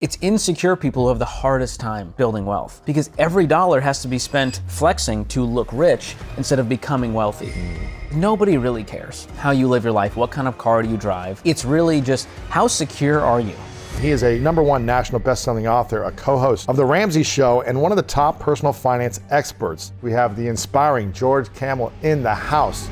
It's insecure people who have the hardest time building wealth because every dollar has to be spent flexing to look rich instead of becoming wealthy. Nobody really cares how you live your life, what kind of car do you drive. It's really just how secure are you? He is a #1 national best-selling author, a co-host of The Ramsey Show, and one of the top personal finance experts. We have the inspiring George Kamel in the house.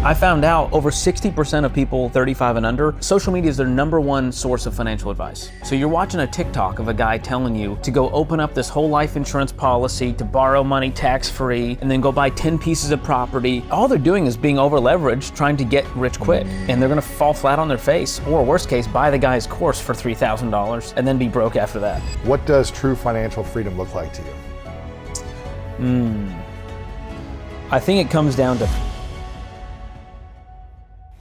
I found out over 60% of people 35 and under, social media is their #1 source of financial advice. So you're watching a TikTok of a guy telling you to go open up this whole life insurance policy, to borrow money tax-free, and then go buy 10 pieces of property. All they're doing is being over-leveraged, trying to get rich quick. And they're gonna fall flat on their face, or worst case, buy the guy's course for $3,000 and then be broke after that. What does true financial freedom look like to you? I think it comes down to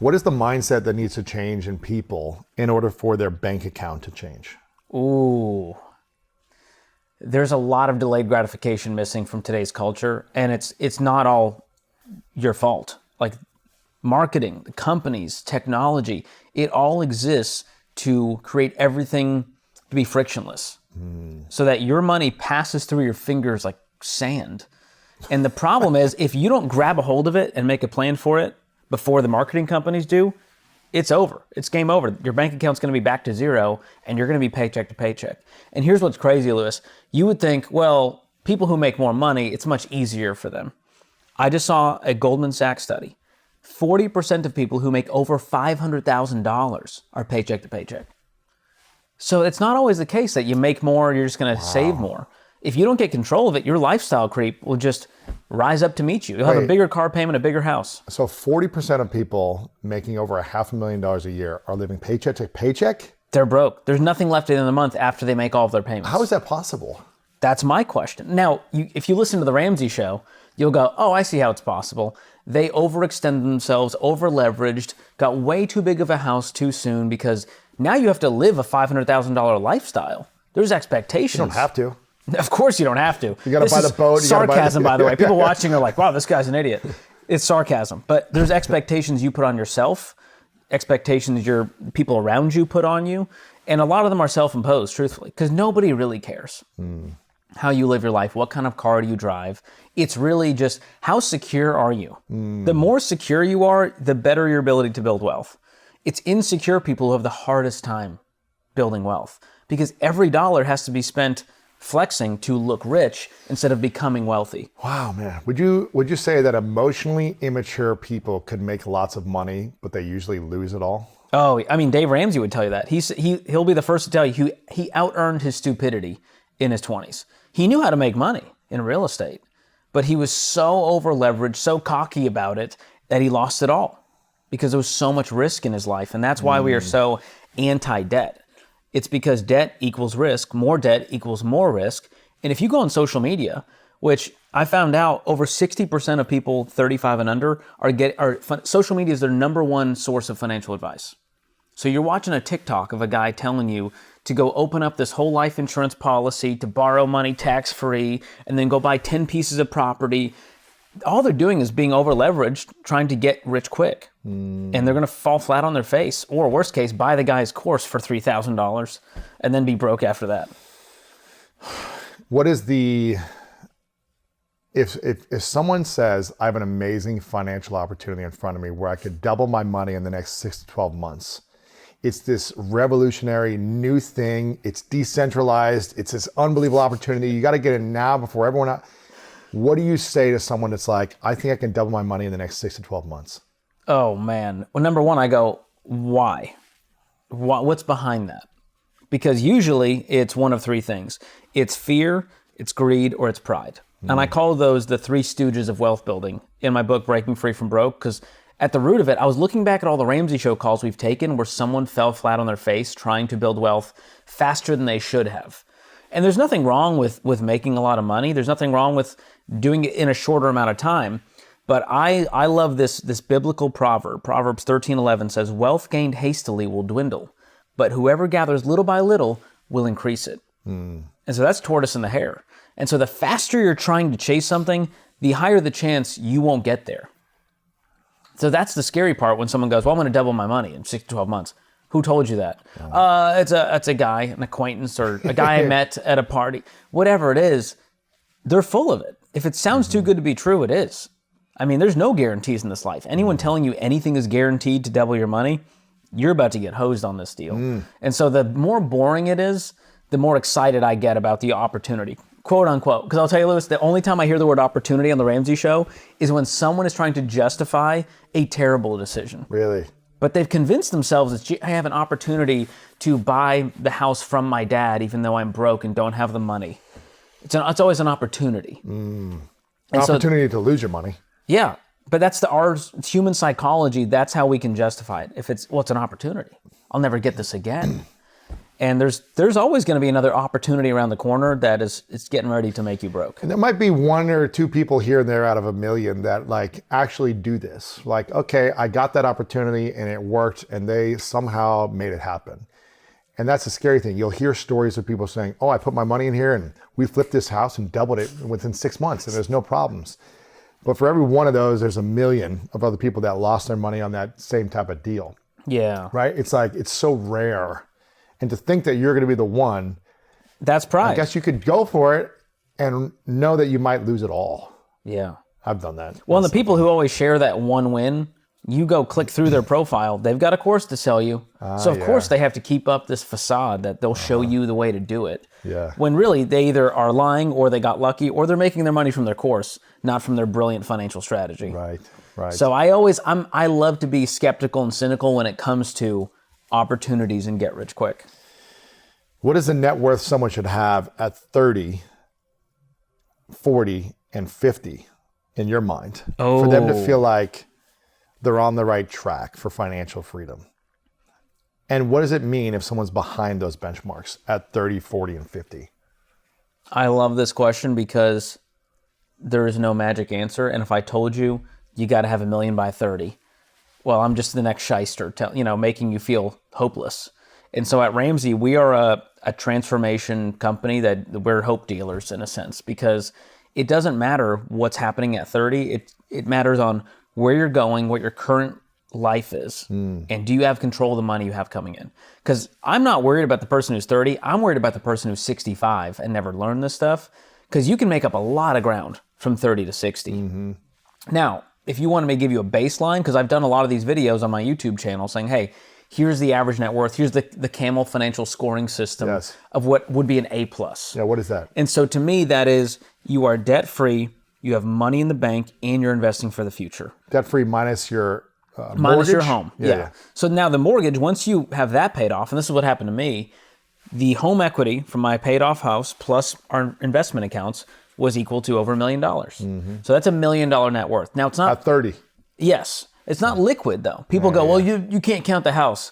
What is the mindset that needs to change in people in order for their bank account to change? There's a lot of delayed gratification missing from today's culture, and it's not all your fault. Like marketing, the companies, technology, it all exists to create everything to be frictionless so that your money passes through your fingers like sand. And the problem is if you don't grab a hold of it and make a plan for it before the marketing companies do, it's over. It's game over. Your bank account's gonna be back to zero and you're gonna be paycheck to paycheck. And here's what's crazy, Lewis. You would think, well, people who make more money, it's much easier for them. I just saw a Goldman Sachs study. 40% of people who make over $500,000 are paycheck to paycheck. So it's not always the case that you make more, you're just gonna save more. If you don't get control of it, your lifestyle creep will just rise up to meet you. You'll have a bigger car payment, a bigger house. So 40% of people making over $500,000 a year are living paycheck to paycheck? They're broke. There's nothing left in the month after they make all of their payments. How is that possible? That's my question. Now, if you listen to the Ramsey Show, you'll go, oh, I see how it's possible. They overextended themselves, over-leveraged, got way too big of a house too soon because now you have to live a $500,000 lifestyle. There's expectations. You don't have to. Of course you don't have to. You gotta buy the boat. Sarcasm, by the way. People watching are like, wow, this guy's an idiot. It's sarcasm. But there's expectations you put on yourself, expectations your people around you put on you, and a lot of them are self-imposed, truthfully, because nobody really cares how you live your life, what kind of car do you drive. It's really just how secure are you? The more secure you are, the better your ability to build wealth. It's insecure people who have the hardest time building wealth because every dollar has to be spent flexing to look rich instead of becoming wealthy. Wow, man. Would you say that emotionally immature people could make lots of money, but they usually lose it all? Oh, I mean, Dave Ramsey would tell you that. He'll be the first to tell you he out-earned his stupidity in his 20s. He knew how to make money in real estate, but he was so over-leveraged, so cocky about it, that he lost it all because there was so much risk in his life. And that's why we are so anti-debt. It's because debt equals risk, more debt equals more risk. And if you go on social media, which I found out over 60% of people 35 and under social media is their #1 source of financial advice. So you're watching a TikTok of a guy telling you to go open up this whole life insurance policy, to borrow money tax-free, and then go buy 10 pieces of property. All they're doing is being over-leveraged, trying to get rich quick. And they're gonna fall flat on their face, or worst case, buy the guy's course for $3,000 and then be broke after that. What is if someone says, I have an amazing financial opportunity in front of me where I could double my money in the next 6 to 12 months. It's this revolutionary new thing. It's decentralized. It's this unbelievable opportunity. You got to get it now before everyone else. What do you say to someone that's like, I think I can double my money in the next 6 to 12 months? Oh man. Well, #1, I go, why? What's behind that? Because usually it's one of 3 things. It's fear, it's greed, or it's pride. And I call those the 3 stooges of wealth building in my book, Breaking Free from Broke, because at the root of it, I was looking back at all the Ramsey Show calls we've taken where someone fell flat on their face trying to build wealth faster than they should have. And there's nothing wrong with making a lot of money. There's nothing wrong with doing it in a shorter amount of time. But I love this biblical proverb. Proverbs 13:11 says, wealth gained hastily will dwindle, but whoever gathers little by little will increase it. And so that's tortoise and the hare. And so the faster you're trying to chase something, the higher the chance you won't get there. So that's the scary part when someone goes, well, I'm going to double my money in 6 to 12 months. Who told you that? It's a guy, an acquaintance, or a guy I met at a party. Whatever it is, they're full of it. If it sounds too good to be true, it is. I mean, there's no guarantees in this life. Anyone telling you anything is guaranteed to double your money, you're about to get hosed on this deal. And so the more boring it is, the more excited I get about the opportunity, quote unquote. Because I'll tell you, Lewis, the only time I hear the word opportunity on the Ramsey Show is when someone is trying to justify a terrible decision. Really? But they've convinced themselves that I have an opportunity to buy the house from my dad, even though I'm broke and don't have the money. It's always an opportunity. An opportunity to lose your money. Yeah, but that's it's human psychology. That's how we can justify it. If it's an opportunity. I'll never get this again. And there's always going to be another opportunity around the corner that it's getting ready to make you broke. And there might be one or two people here and there out of a million that like actually do this. Like, okay, I got that opportunity and it worked, and they somehow made it happen. And that's the scary thing. You'll hear stories of people saying, oh, I put my money in here and we flipped this house and doubled it within 6 months and there's no problems. But for every one of those, there's a million of other people that lost their money on that same type of deal. Yeah. Right? It's like, it's so rare. And to think that you're going to be the one, that's pride. I guess you could go for it and know that you might lose it all. Yeah. I've done that. Well, and the people who always share that one win, you go click through their profile, they've got a course to sell you. So of course they have to keep up this facade that they'll show you the way to do it. Yeah. When really they either are lying or they got lucky or they're making their money from their course, not from their brilliant financial strategy. Right. So I love to be skeptical and cynical when it comes to opportunities and get rich quick. What is the net worth someone should have at 30, 40, and 50 in your mind for them to feel like they're on the right track for financial freedom? And what does it mean if someone's behind those benchmarks at 30, 40, and 50? I love this question because there is no magic answer. And if I told you, you got to have $1 million by 30, well, I'm just the next shyster, making you feel hopeless. And so at Ramsey, we are a transformation company that we're hope dealers in a sense, because it doesn't matter what's happening at 30. It matters on where you're going, what your current life is, and do you have control of the money you have coming in? Because I'm not worried about the person who's 30. I'm worried about the person who's 65 and never learned this stuff, because you can make up a lot of ground from 30 to 60. Now, if you wanted me to give you a baseline, because I've done a lot of these videos on my YouTube channel saying, hey, here's the average net worth, here's the Kamel financial scoring system of what would be an A+. Yeah, what is that? And so to me, that is you are debt-free, you have money in the bank, and you're investing for the future. Debt-free minus your mortgage? Minus your home, yeah. So now the mortgage, once you have that paid off, and this is what happened to me, the home equity from my paid off house plus our investment accounts was equal to over $1 million. So that's $1 million net worth. Now it's not... At 30. Yes. It's not liquid though. People go, well, you can't count the house.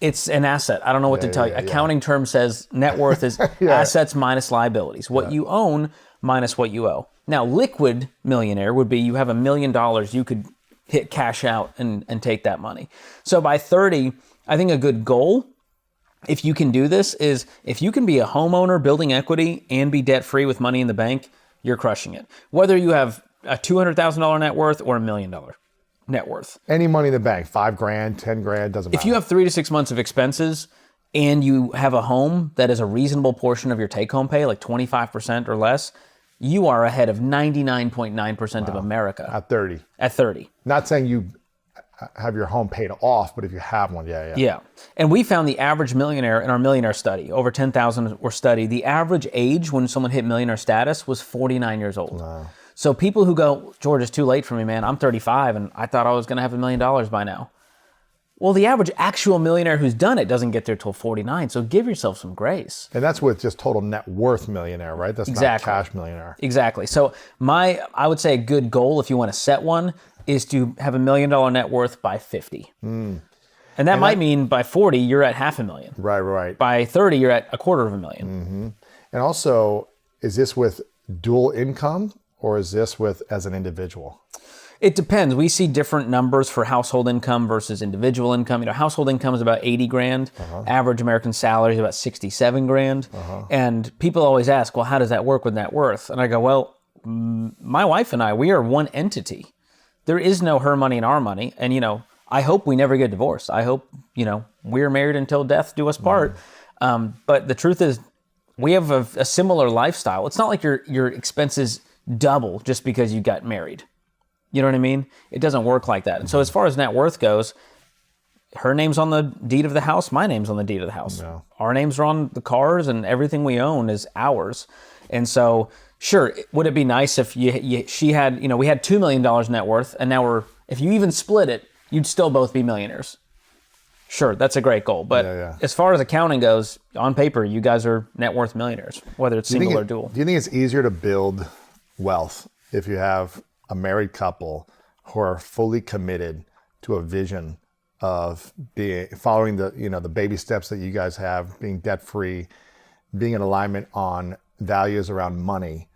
It's an asset. I don't know what to tell you. Accounting term says net worth is assets minus liabilities. What you own minus what you owe. Now, liquid millionaire would be you have $1 million, you could hit cash out and take that money. So by 30, I think a good goal, if you can do this, is if you can be a homeowner building equity and be debt free with money in the bank, you're crushing it. Whether you have a $200,000 net worth or $1 million net worth. Any money in the bank, $5,000, $10,000, doesn't matter. If you have 3 to 6 months of expenses and you have a home that is a reasonable portion of your take-home pay, like 25% or less, you are ahead of 99.9% of America. At 30. At 30. Not saying you have your home paid off, but if you have one, Yeah. And we found the average millionaire in our millionaire study, over 10,000 were studied, the average age when someone hit millionaire status was 49 years old. Wow. So people who go, George, it's too late for me, man. I'm 35 and I thought I was going to have $1 million by now. Well, the average actual millionaire who's done it doesn't get there till 49. So give yourself some grace. And that's with just total net worth millionaire, right? That's not cash millionaire. Exactly. So I would say a good goal, if you want to set one, is to have $1 million net worth by 50. And that might mean by 40, you're at $500,000. Right. By 30, you're at $250,000. And also, is this with dual income or is this with as an individual? It depends. We see different numbers for household income versus individual income. You know, household income is about 80 grand. Average American salary is about 67 grand. And people always ask, well, how does that work with net worth? And I go, well, my wife and I, we are one entity. There is no her money and our money. And, you know, I hope we never get divorced. I hope, we're married until death do us part. But the truth is, we have a similar lifestyle. It's not like your expenses double just because you got married. You know what I mean? It doesn't work like that. And so as far as net worth goes, her name's on the deed of the house. My name's on the deed of the house. No. Our names are on the cars, and everything we own is ours. And so, sure, would it be nice if she had, we had $2 million net worth, and now if you even split it, you'd still both be millionaires. Sure, that's a great goal. But as far as accounting goes, on paper, you guys are net worth millionaires, whether it's single or dual. Do you think it's easier to build wealth if you have a married couple who are fully committed to a vision of following the baby steps that you guys have, being debt free, being in alignment on values around money,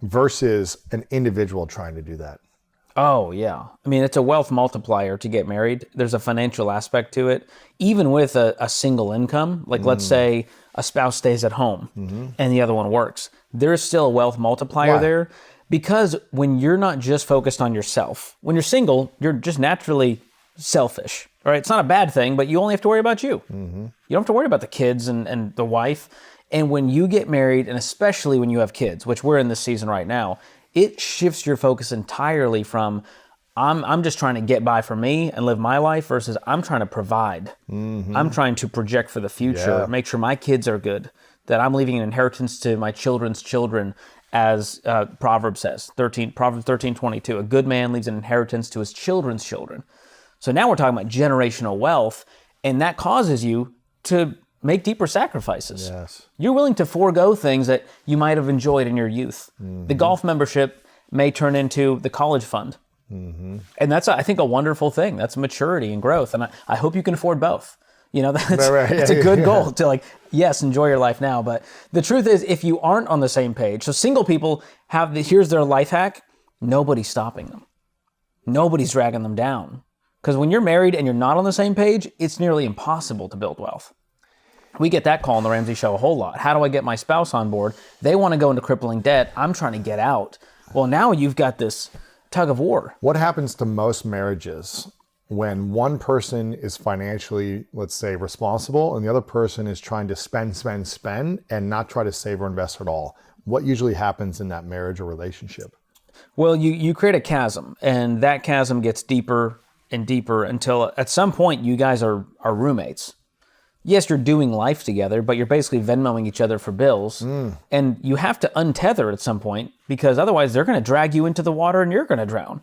versus an individual trying to do that? Oh, yeah. I mean, it's a wealth multiplier to get married. There's a financial aspect to it. Even with a single income, like let's say a spouse stays at home and the other one works, there's still a wealth multiplier there, because when you're not just focused on yourself, when you're single, you're just naturally selfish, right? It's not a bad thing, but you only have to worry about you. You don't have to worry about the kids and the wife. And when you get married, and especially when you have kids, which we're in this season right now, it shifts your focus entirely from I'm just trying to get by for me and live my life versus I'm trying to provide. I'm trying to project for the future, make sure my kids are good, that I'm leaving an inheritance to my children's children, as Proverbs says, Proverbs 13:22. A good man leaves an inheritance to his children's children. So now we're talking about generational wealth, and that causes you to make deeper sacrifices. Yes. You're willing to forego things that you might have enjoyed in your youth. The golf membership may turn into the college fund. And that's, I think, a wonderful thing. That's maturity and growth. And I hope you can afford both. It's a good goal to yes, enjoy your life now. But the truth is, if you aren't on the same page, so single people here's their life hack, nobody's stopping them. Nobody's dragging them down. Because when you're married and you're not on the same page, it's nearly impossible to build wealth. We get that call on the Ramsey Show a whole lot. How do I get my spouse on board? They want to go into crippling debt. I'm trying to get out. Well, now you've got this tug of war. What happens to most marriages when one person is financially, let's say, responsible, and the other person is trying to spend, and not try to save or invest at all? What usually happens in that marriage or relationship? Well, you create a chasm, and that chasm gets deeper and deeper until at some point you guys are roommates. Yes, you're doing life together, but you're basically Venmoing each other for bills. And you have to untether at some point, because otherwise they're going to drag you into the water and you're going to drown.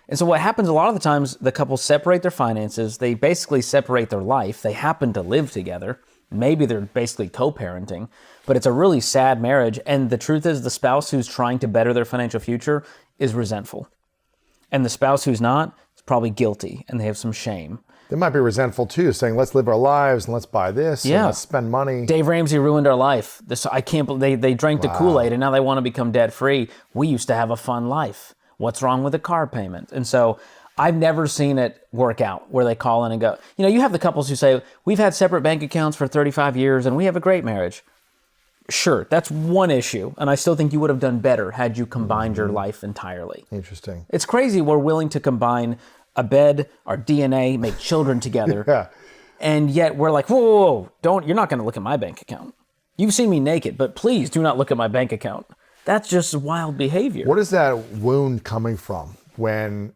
And so what happens a lot of the times, the couples separate their finances. They basically separate their life. They happen to live together. Maybe they're basically co-parenting, but it's a really sad marriage. And the truth is, the spouse who's trying to better their financial future is resentful. And the spouse who's not is probably guilty, and they have some shame. They might be resentful too, saying, let's live our lives and let's buy this and let's spend money. Dave Ramsey ruined our life. I can't believe they drank the Kool-Aid and now they want to become debt free. We used to have a fun life. What's wrong with a car payment? And so I've never seen it work out where they call in and go, you have the couples who say, we've had separate bank accounts for 35 years and we have a great marriage. Sure, that's one issue. And I still think you would have done better had you combined your life entirely. Interesting. It's crazy we're willing to combine a bed, our DNA, make children together. And yet we're like, whoa, you're not going to look at my bank account. You've seen me naked, but please do not look at my bank account. That's just wild behavior. What is that wound coming from when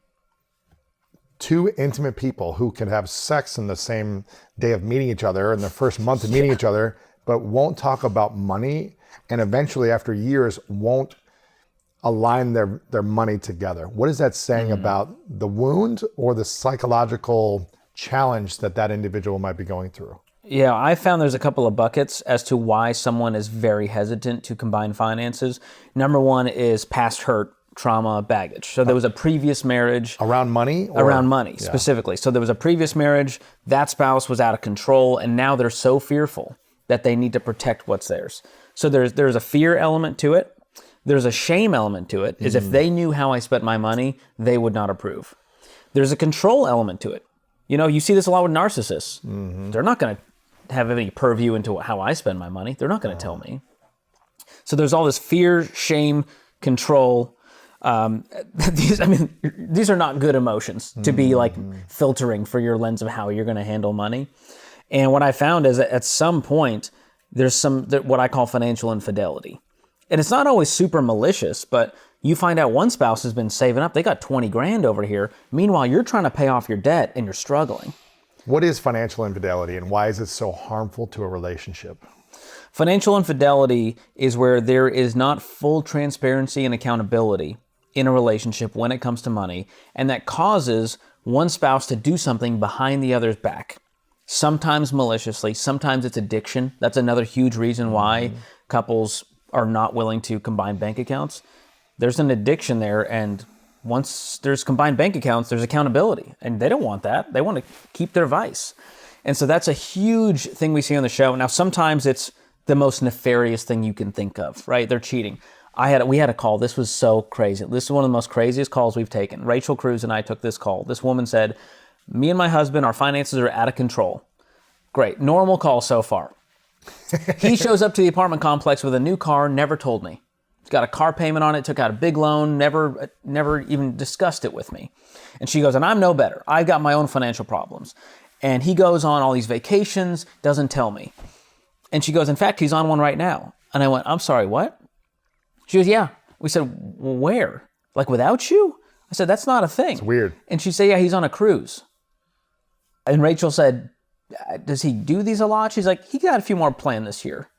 two intimate people who can have sex in the same day of meeting each other, in the first month of meeting each other, but won't talk about money, and eventually after years won't align their money together? What is that saying about the wound or the psychological challenge that individual might be going through? Yeah, I found there's a couple of buckets as to why someone is very hesitant to combine finances. Number one is past hurt, trauma, baggage. So there was a previous marriage. Around money? Around money, specifically. So there was a previous marriage, that spouse was out of control, and now they're so fearful that they need to protect what's theirs. So there's a fear element to it. There's a shame element to it, is if they knew how I spent my money, they would not approve. There's a control element to it. You see this a lot with narcissists. They're not going to have any purview into how I spend my money. They're not going to tell me. So there's all this fear, shame, control. These are not good emotions to be like filtering for your lens of how you're going to handle money. And what I found is that at some point, there's what I call financial infidelity. And it's not always super malicious, but you find out one spouse has been saving up. They got 20 grand over here. Meanwhile, you're trying to pay off your debt and you're struggling. What is financial infidelity and why is it so harmful to a relationship? Financial infidelity is where there is not full transparency and accountability in a relationship when it comes to money, and that causes one spouse to do something behind the other's back. Sometimes maliciously, sometimes it's addiction. That's another huge reason why couples are not willing to combine bank accounts. There's an addiction there, and once there's combined bank accounts, there's accountability, and they don't want that. They want to keep their vice. And so that's a huge thing we see on the show. Now, sometimes it's the most nefarious thing you can think of, right? They're cheating. We had a call. This was so crazy. This is one of the most craziest calls we've taken. Rachel Cruz and I took this call. This woman said, me and my husband, our finances are out of control. Great. Normal call so far. He shows up to the apartment complex with a new car, never told me. He's got a car payment on it, took out a big loan, never even discussed it with me. And she goes, and I'm no better. I've got my own financial problems. And he goes on all these vacations, doesn't tell me. And she goes, in fact, he's on one right now. And I went, I'm sorry, what? She goes, yeah. We said, well, where? Like without you? I said, that's not a thing. It's weird. And she said, yeah, he's on a cruise. And Rachel said, does he do these a lot? She's like, he got a few more planned this year.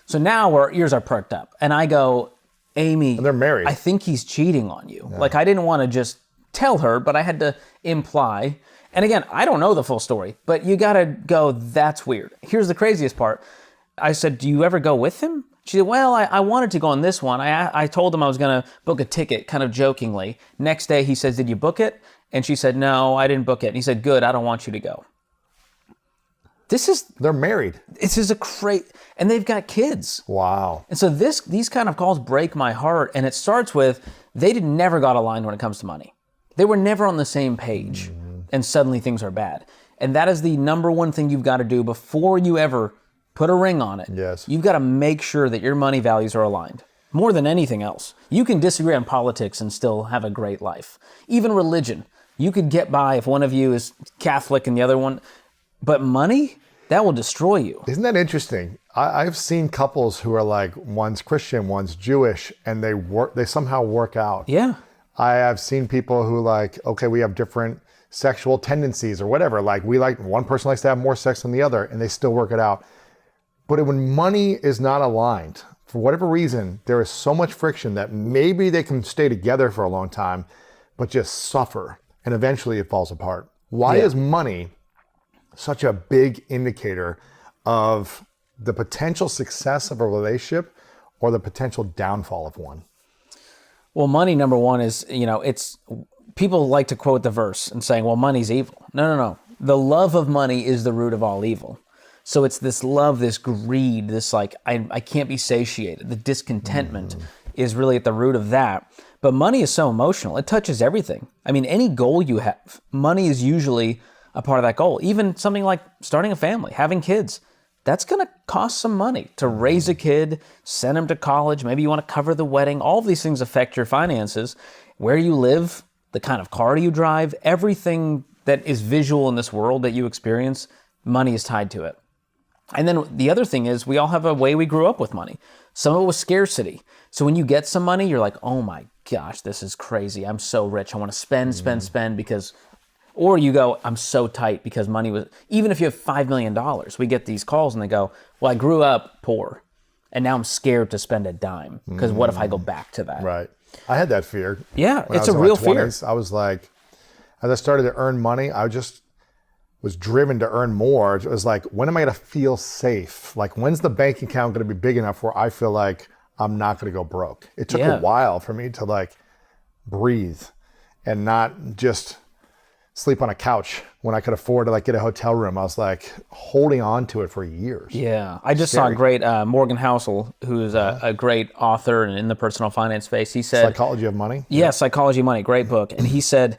So now our ears are perked up. And I go, Amy, and they're married. I think he's cheating on you. Yeah. Like I didn't want to just tell her, but I had to imply. And again, I don't know the full story, but you got to go, that's weird. Here's the craziest part. I said, do you ever go with him? She said, well, I wanted to go on this one. I told him I was going to book a ticket, kind of jokingly. Next day, he says, did you book it? And she said, no, I didn't book it. And he said, good, I don't want you to go. They're married. This is and they've got kids. Wow. And so these kind of calls break my heart. And it starts with, never got aligned when it comes to money. They were never on the same page. And suddenly things are bad. And that is the number one thing you've got to do before you ever put a ring on it. Yes. You've got to make sure that your money values are aligned. More than anything else. You can disagree on politics and still have a great life. Even religion. You could get by if one of you is Catholic and the other one. But money, that will destroy you. Isn't that interesting? I've seen couples who are like, one's Christian, one's Jewish, and they somehow work out. Yeah. I have seen people who like, okay, we have different sexual tendencies or whatever. Like one person likes to have more sex than the other, and they still work it out. But when money is not aligned, for whatever reason, there is so much friction that maybe they can stay together for a long time, but just suffer, and eventually it falls apart. Why is money such a big indicator of the potential success of a relationship or the potential downfall of one? Well, money, number one, is, people like to quote the verse and saying, well, money's evil. No. The love of money is the root of all evil. So it's this love, this greed, this like, I can't be satiated. The discontentment is really at the root of that. But money is so emotional. It touches everything. I mean, any goal you have, money is usually a part of that goal. Even something like starting a family, having kids, that's going to cost some money to raise a kid, send them to college. Maybe you want to cover the wedding. All of these things affect your finances, where you live, the kind of car you drive, everything that is visual in this world that you experience, money is tied to it. And then the other thing is we all have a way we grew up with money. Some of it was scarcity. So when you get some money, you're like, oh my gosh, this is crazy. I'm so rich. I want to spend because, or you go, I'm so tight because money was, even if you have $5 million, we get these calls and they go, well, I grew up poor and now I'm scared to spend a dime because what if I go back to that? Right. I had that fear. Yeah, it's a real fear. I was like, as I started to earn money, I just was driven to earn more. It was like, when am I going to feel safe? Like, when's the bank account going to be big enough where I feel like I'm not going to go broke? It took a while for me to like breathe and not just sleep on a couch when I could afford to like get a hotel room. I was like holding on to it for years. Yeah. I just saw a great Morgan Housel, who's a great author and in the personal finance space. He said, Psychology of Money? Yeah, Psychology of Money, great book. And he said,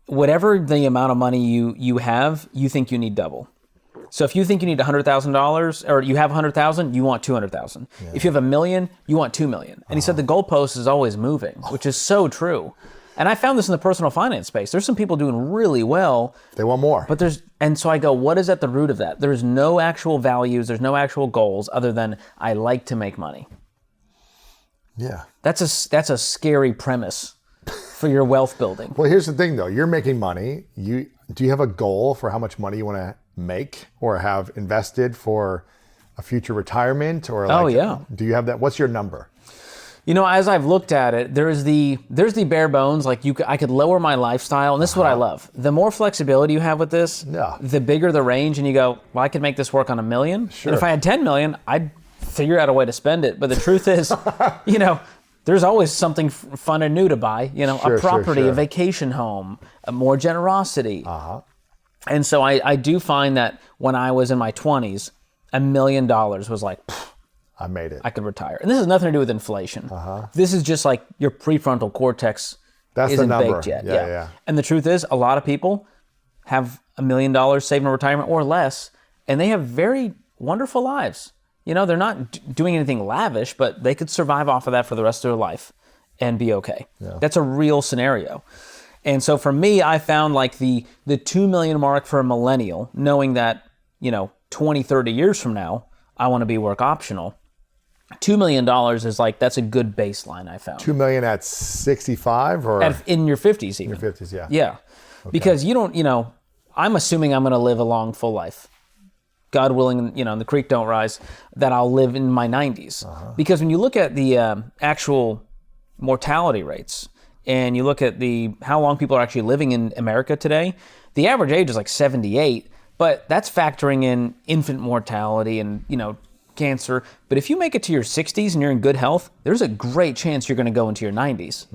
whatever the amount of money you have, you think you need double. So if you think you need $100,000 or you have 100,000, you want 200,000. If you have $1 million, you want 2 million. And he said the goalpost is always moving, which is so true. And I found this in the personal finance space. There's some people doing really well. They want more. And so I go, what is at the root of that? There's no actual values. There's no actual goals other than I like to make money. Yeah. That's a scary premise for your wealth building. Well, here's the thing though. You're making money. Do you have a goal for how much money you want to make or have invested for a future retirement or Oh, yeah. Do you have that? What's your number? You know, as I've looked at it, there's the bare bones. Like I could lower my lifestyle, and this is what I love. The more flexibility you have with this, the bigger the range, and you go, well, I could make this work on $1 million. Sure. And if I had 10 million, I'd figure out a way to spend it. But the truth is, you know, there's always something fun and new to buy. You know, a property, a vacation home, more generosity. And so I do find that when I was in my 20s, $1 million was like, I made it. I could retire. And this has nothing to do with inflation. This is just like your prefrontal cortex isn't baked yet. Yeah. And the truth is, a lot of people have $1 million saved in retirement or less, and they have very wonderful lives. You know, they're not doing anything lavish, but they could survive off of that for the rest of their life and be okay. Yeah. That's a real scenario. And so for me, I found like the 2 million mark for a millennial, knowing that, you know, 20, 30 years from now, I want to be work optional. $2 million is like, that's a good baseline, I found. 2 million at 65 or? In your 50s even. Your 50s, yeah. Yeah. Okay. Because you don't, you know, I'm assuming I'm going to live a long, full life. God willing, you know, and the creek don't rise, that I'll live in my 90s. Because when you look at the actual mortality rates, and you look at how long people are actually living in America today, the average age is like 78, but that's factoring in infant mortality and, you know, cancer. But if you make it to your 60s and you're in good health, there's a great chance you're going to go into your 90s,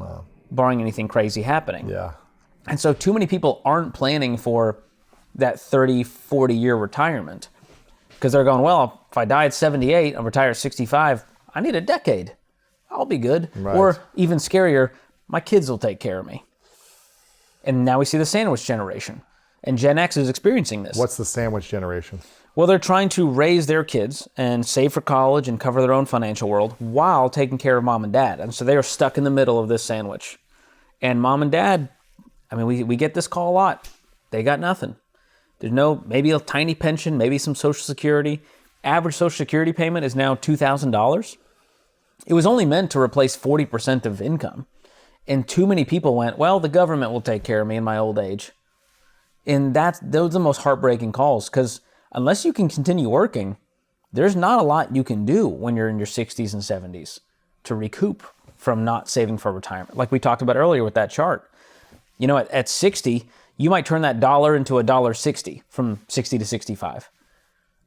barring anything crazy happening. Yeah. And so too many people aren't planning for that 30, 40-year retirement because they're going, well, if I die at 78, I'll retire at 65, I need a decade. I'll be good. Right. Or even scarier, my kids will take care of me. And now we see the sandwich generation. And Gen X is experiencing this. What's the sandwich generation? Well, they're trying to raise their kids and save for college and cover their own financial world while taking care of mom and dad. And so they are stuck in the middle of this sandwich. And mom and dad, I mean, we get this call a lot. They got nothing. There's maybe a tiny pension, maybe some Social Security. Average Social Security payment is now $2,000. It was only meant to replace 40% of income. And too many people went, well, the government will take care of me in my old age. And those are the most heartbreaking calls because unless you can continue working, there's not a lot you can do when you're in your 60s and 70s to recoup from not saving for retirement. Like we talked about earlier with that chart. You know, at 60, you might turn that dollar into $1.60 from 60 to 65.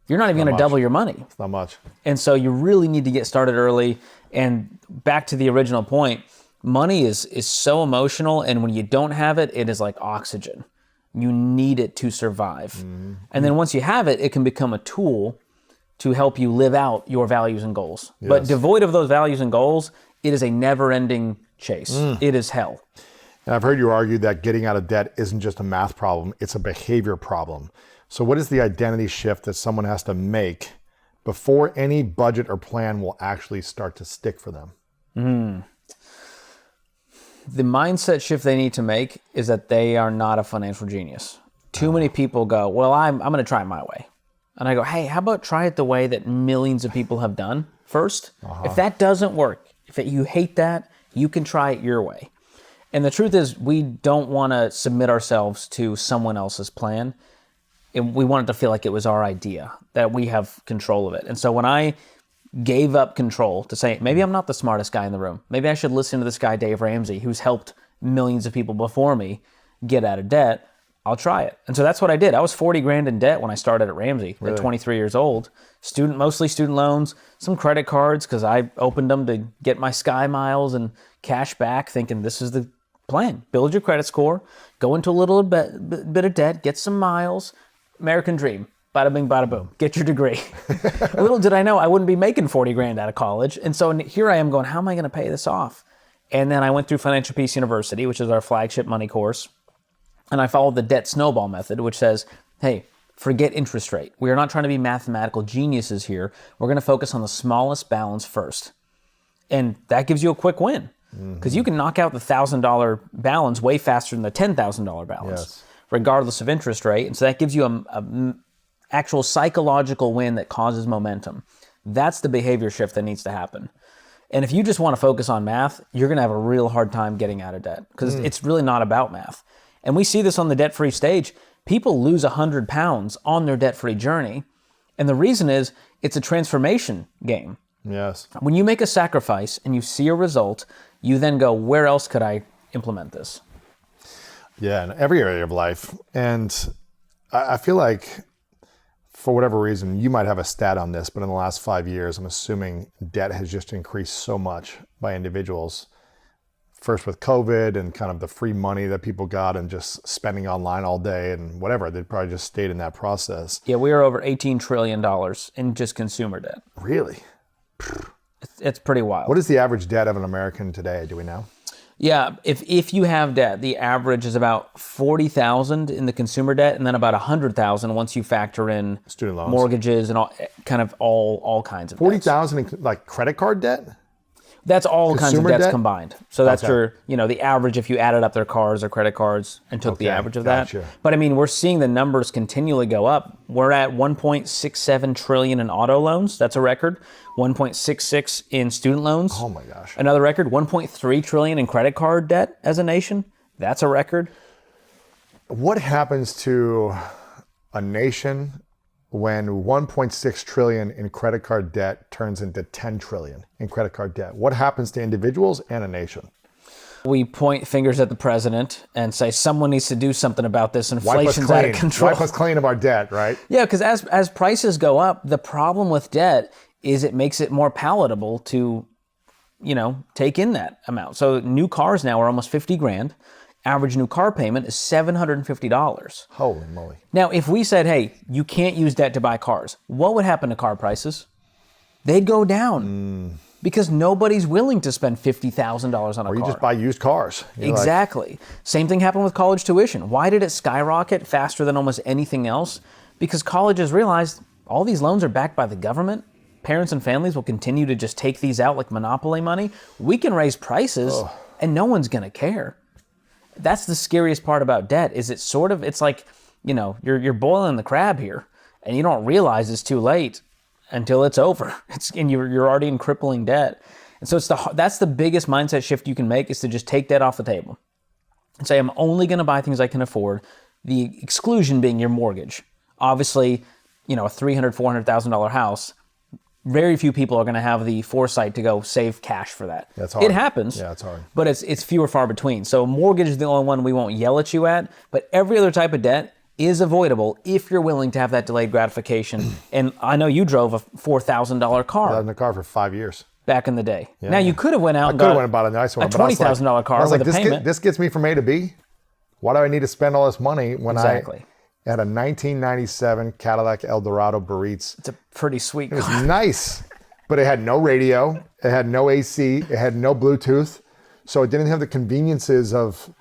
You're not even going to double your money. It's not much. And so you really need to get started early. And back to the original point, money is so emotional. And when you don't have it, it is like oxygen. You need it to survive. Mm-hmm. And then once you have it, it can become a tool to help you live out your values and goals. Yes. But devoid of those values and goals, it is a never-ending chase. It is hell. And I've heard you argue that getting out of debt isn't just a math problem, it's a behavior problem. So what is the identity shift that someone has to make before any budget or plan will actually start to stick for them? The mindset shift they need to make is that they are not a financial genius. Too many people go, well, I'm going to try it my way. And I go, hey, how about try it the way that millions of people have done first? If that doesn't work, if you hate that, you can try it your way. And the truth is, we don't want to submit ourselves to someone else's plan. We want it to feel like it was our idea, that we have control of it. And so when I gave up control to say, maybe I'm not the smartest guy in the room. Maybe I should listen to this guy, Dave Ramsey, who's helped millions of people before me get out of debt. I'll try it. And so that's what I did. I was 40 grand in debt when I started at Ramsey at 23 years old. Mostly student loans, some credit cards, because I opened them to get my Sky Miles and cash back, thinking this is the plan. Build your credit score, go into a little bit of debt, get some miles, American dream. Bada bing, bada boom. Get your degree. Little did I know I wouldn't be making 40 grand out of college. And so here I am going, how am I going to pay this off? And then I went through Financial Peace University, which is our flagship money course. And I followed the debt snowball method, which says, hey, Forget interest rate. We are not trying to be mathematical geniuses here. We're going to focus on the smallest balance first. And that gives you a quick win. Because you can knock out the $1,000 balance way faster than the $10,000 balance, regardless of interest rate. And so that gives you a actual psychological win that causes momentum. That's the behavior shift that needs to happen. And if you just want to focus on math, you're going to have a real hard time getting out of debt because it's really not about math. And we see this on the debt-free stage. People lose 100 pounds on their debt-free journey. And the reason is it's a transformation game. Yes. When you make a sacrifice and you see a result, you then go, where else could I implement this? Yeah, in every area of life. And I feel like for whatever reason, you might have a stat on this, but in the last 5 years, I'm assuming debt has just increased so much by individuals. First with COVID and kind of the free money that people got and just spending online all day and whatever. They probably just stayed in that process. Yeah, we are over $18 trillion in just consumer debt. Really? It's pretty wild. What is the average debt of an American today? Do we know? Yeah, if you have debt, the average is about $40,000 in the consumer debt, and then about $100,000 once you factor in student loans, mortgages, and all kinds of $40,000 in like credit card debt. That's all Consumer kinds of debts debt? combined. So that's the average if you added up their cars or credit cards and took the average of that. But I mean, we're seeing the numbers continually go up. We're at 1.67 trillion in auto loans. That's a record. 1.66 in student loans. Oh my gosh. Another record. 1.3 trillion in credit card debt as a nation. That's a record. What happens to a nation when 1.6 trillion in credit card debt turns into 10 trillion in credit card debt? What happens to individuals and a nation? We point fingers at the president and say someone needs to do something about this. Inflation's out of control. Wipe us clean of our debt, right? Yeah, because as prices go up, the problem with debt is it makes it more palatable to, take in that amount. So new cars now are almost 50 grand. Average new car payment is $750. Holy moly. Now, if we said, hey, you can't use debt to buy cars, what would happen to car prices? They'd go down because nobody's willing to spend $50,000 on a car. Or you just buy used cars. Exactly. Same thing happened with college tuition. Why did it skyrocket faster than almost anything else? Because colleges realized all these loans are backed by the government. Parents and families will continue to just take these out like monopoly money. We can raise prices and no one's going to care. That's the scariest part about debt is it's like, you're boiling the crab here and you don't realize it's too late until it's over. And you're already in crippling debt. And so that's the biggest mindset shift you can make is to just take debt off the table and say, I'm only going to buy things I can afford. The exclusion being your mortgage. Obviously, a $300,000, $400,000 house, very few people are going to have the foresight to go save cash for that. That's hard. It happens. Yeah, it's hard. But it's few or far between. So mortgage is the only one we won't yell at you at. But every other type of debt is avoidable if you're willing to have that delayed gratification. And I know you drove a $4,000 car. I was in a car for 5 years. Back in the day. Yeah. Now you could have went out and bought a nice one. A $20,000 car with a payment. This gets me from A to B. Why do I need to spend all this money when I had a 1997 Cadillac Eldorado Baritz? It's a pretty sweet car. It was nice. But it had no radio, it had no AC, it had no Bluetooth. So it didn't have the conveniences of,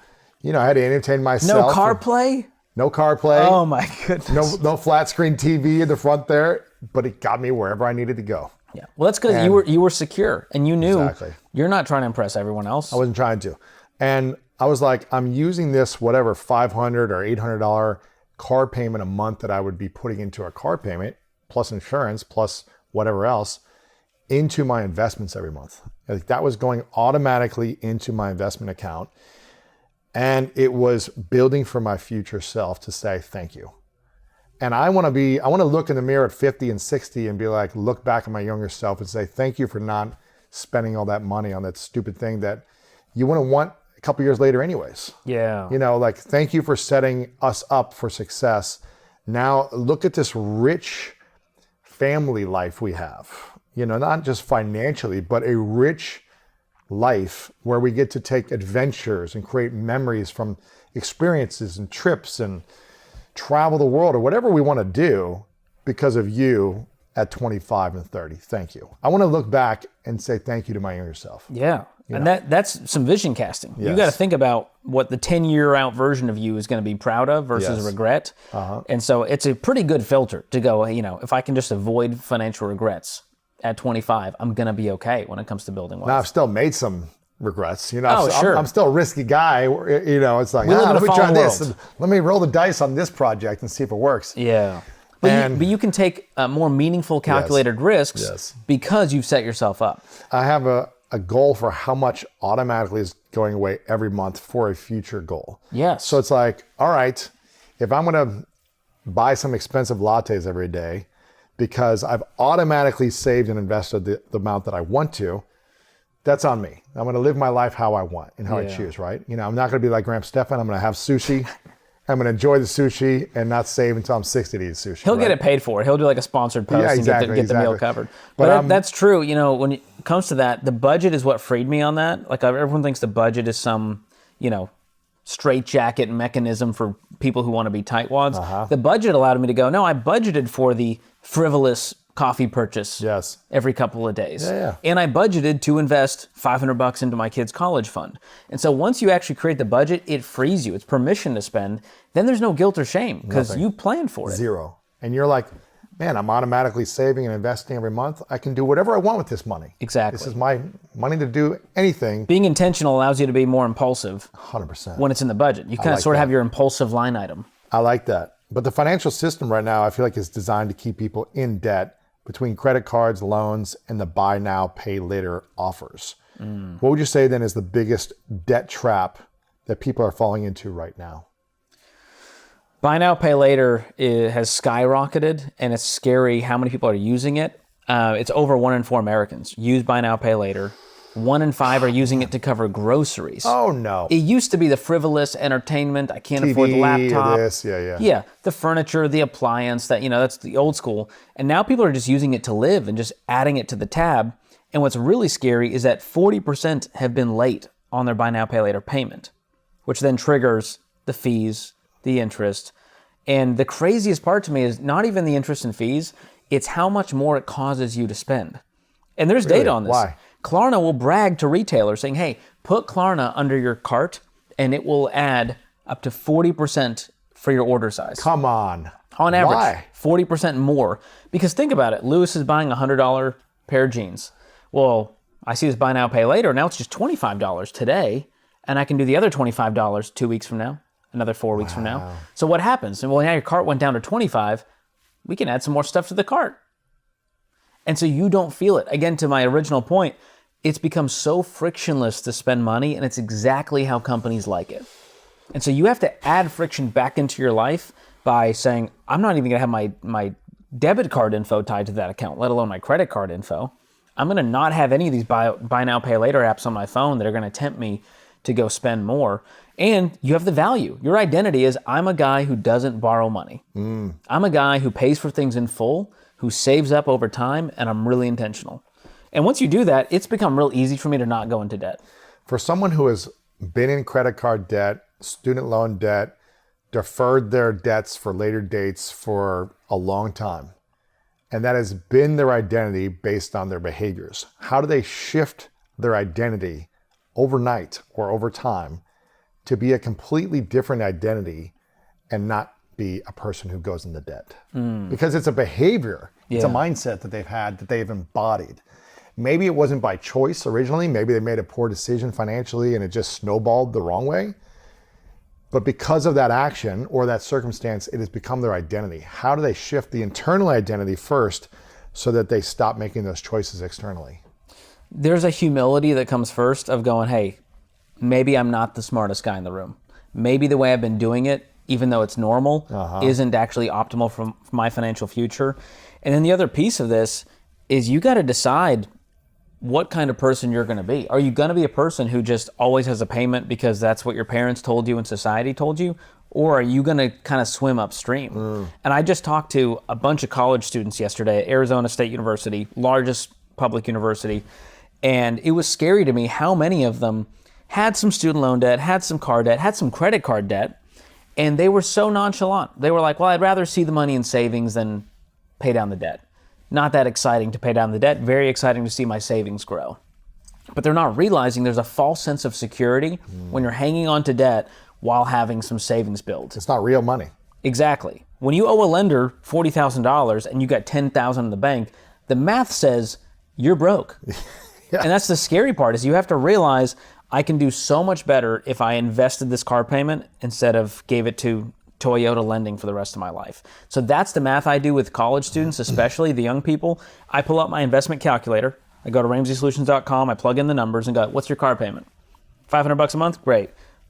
I had to entertain myself. No CarPlay? No CarPlay. Oh my goodness. No flat screen TV in the front there, but it got me wherever I needed to go. Yeah. Well, that's because you were secure and you knew you're not trying to impress everyone else. I wasn't trying to. And I was like, I'm using this whatever $500 or $800 car payment a month that I would be putting into a car payment, plus insurance, plus whatever else, into my investments every month. Like that was going automatically into my investment account. And it was building for my future self to say thank you. And I want to look in the mirror at 50 and 60 and be like, look back at my younger self and say, thank you for not spending all that money on that stupid thing that you wouldn't want a couple years later anyways. Yeah. Thank you for setting us up for success. Now look at this rich family life we have. Not just financially, but a rich life where we get to take adventures and create memories from experiences and trips and travel the world or whatever we want to do because of you at 25 and 30. Thank you. I want to look back and say thank you to my younger self. Yeah. And that's some vision casting. You Yes. got to think about what the 10-year out version of you is going to be proud of versus Yes. regret. And so it's a pretty good filter to go, if I can just avoid financial regrets at 25, I'm going to be okay when it comes to building wealth. Now, I've still made some regrets. Sure. I'm still a risky guy. It's like, We live in let a me try fallen this. world. Let me roll the dice on this project and see if it works. Yeah. But you can take more meaningful calculated risks Yes. because you've set yourself up. I have a goal for how much automatically is going away every month for a future goal. Yes. So it's like, all right, if I'm going to buy some expensive lattes every day because I've automatically saved and invested the amount that I want to, that's on me. I'm going to live my life how I want and how I choose, right? I'm not going to be like Graham Stephan. I'm going to have sushi. I'm going to enjoy the sushi and not save until I'm 60 to eat sushi. He'll get it paid for. He'll do like a sponsored post and get the meal covered. But that's true. When it comes to that, the budget is what freed me on that. Like everyone thinks the budget is some, straitjacket mechanism for people who want to be tightwads. The budget allowed me to go, no, I budgeted for the frivolous coffee purchase every couple of days. And I budgeted to invest $500 into my kid's college fund. And so once you actually create the budget, it frees you. It's permission to spend. Then there's no guilt or shame because you planned for it. Zero. And you're like, man, I'm automatically saving and investing every month. I can do whatever I want with this money. Exactly. This is my money to do anything. Being intentional allows you to be more impulsive 100%. when it's in the budget. You kind of sort of have your impulsive line item. I like that. But the financial system right now, I feel like is designed to keep people in debt between credit cards, loans, and the buy now, pay later offers. What would you say then is the biggest debt trap that people are falling into right now? Buy now, pay later has skyrocketed, and it's scary how many people are using it. It's over 1 in 4 Americans use buy now, pay later. 1 in 5 are using it to cover groceries. Oh, no. It used to be the frivolous entertainment. I can't afford the laptop. This, yeah. Yeah, the furniture, the appliance, that's the old school. And now people are just using it to live and just adding it to the tab. And what's really scary is that 40% have been late on their buy now, pay later payment, which then triggers the fees, the interest. And the craziest part to me is not even the interest and fees, it's how much more it causes you to spend. And there's data on this. Why? Klarna will brag to retailers saying, hey, put Klarna under your cart and it will add up to 40% for your order size. Come on. On average, Why? 40% more. Because think about it, Lewis is buying a $100 pair of jeans. Well, I see this buy now, pay later. Now it's just $25 today, and I can do the other $25 2 weeks from now, another 4 weeks from now. So what happens? And well, now your cart went down to 25. We can add some more stuff to the cart. And so you don't feel it. Again, to my original point, it's become so frictionless to spend money, and it's exactly how companies like it. And so you have to add friction back into your life by saying, I'm not even going to have my debit card info tied to that account, let alone my credit card info. I'm going to not have any of these buy now, pay later apps on my phone that are going to tempt me to go spend more. And you have the value. Your identity is, I'm a guy who doesn't borrow money. I'm a guy who pays for things in full, who saves up over time, and I'm really intentional. And once you do that, it's become real easy for me to not go into debt. For someone who has been in credit card debt, student loan debt, deferred their debts for later dates for a long time, and that has been their identity based on their behaviors, how do they shift their identity overnight or over time to be a completely different identity and not be a person who goes into debt? Because it's a behavior, it's a mindset that they've had, that they've embodied. Maybe it wasn't by choice originally. Maybe they made a poor decision financially and it just snowballed the wrong way. But because of that action or that circumstance, it has become their identity. How do they shift the internal identity first so that they stop making those choices externally? There's a humility that comes first of going, hey, maybe I'm not the smartest guy in the room. Maybe the way I've been doing it, even though it's normal, isn't actually optimal for my financial future. And then the other piece of this is you got to decide what kind of person you're going to be. Are you going to be a person who just always has a payment because that's what your parents told you and society told you? Or are you going to kind of swim upstream? And I just talked to a bunch of college students yesterday at Arizona State University, largest public university. And it was scary to me how many of them had some student loan debt, had some car debt, had some credit card debt, and they were so nonchalant. They were like, well, I'd rather see the money in savings than pay down the debt. Not that exciting to pay down the debt, very exciting to see my savings grow. But they're not realizing there's a false sense of security when you're hanging on to debt while having some savings built. It's not real money. Exactly. When you owe a lender $40,000 and you got $10,000 in the bank, the math says you're broke. Yeah. And that's the scary part, is you have to realize I can do so much better if I invested this car payment instead of gave it to Toyota lending for the rest of my life. So that's the math I do with college students, especially the young people. I pull out my investment calculator. I go to RamseySolutions.com. I plug in the numbers and go, what's your car payment? $500 a month? Great.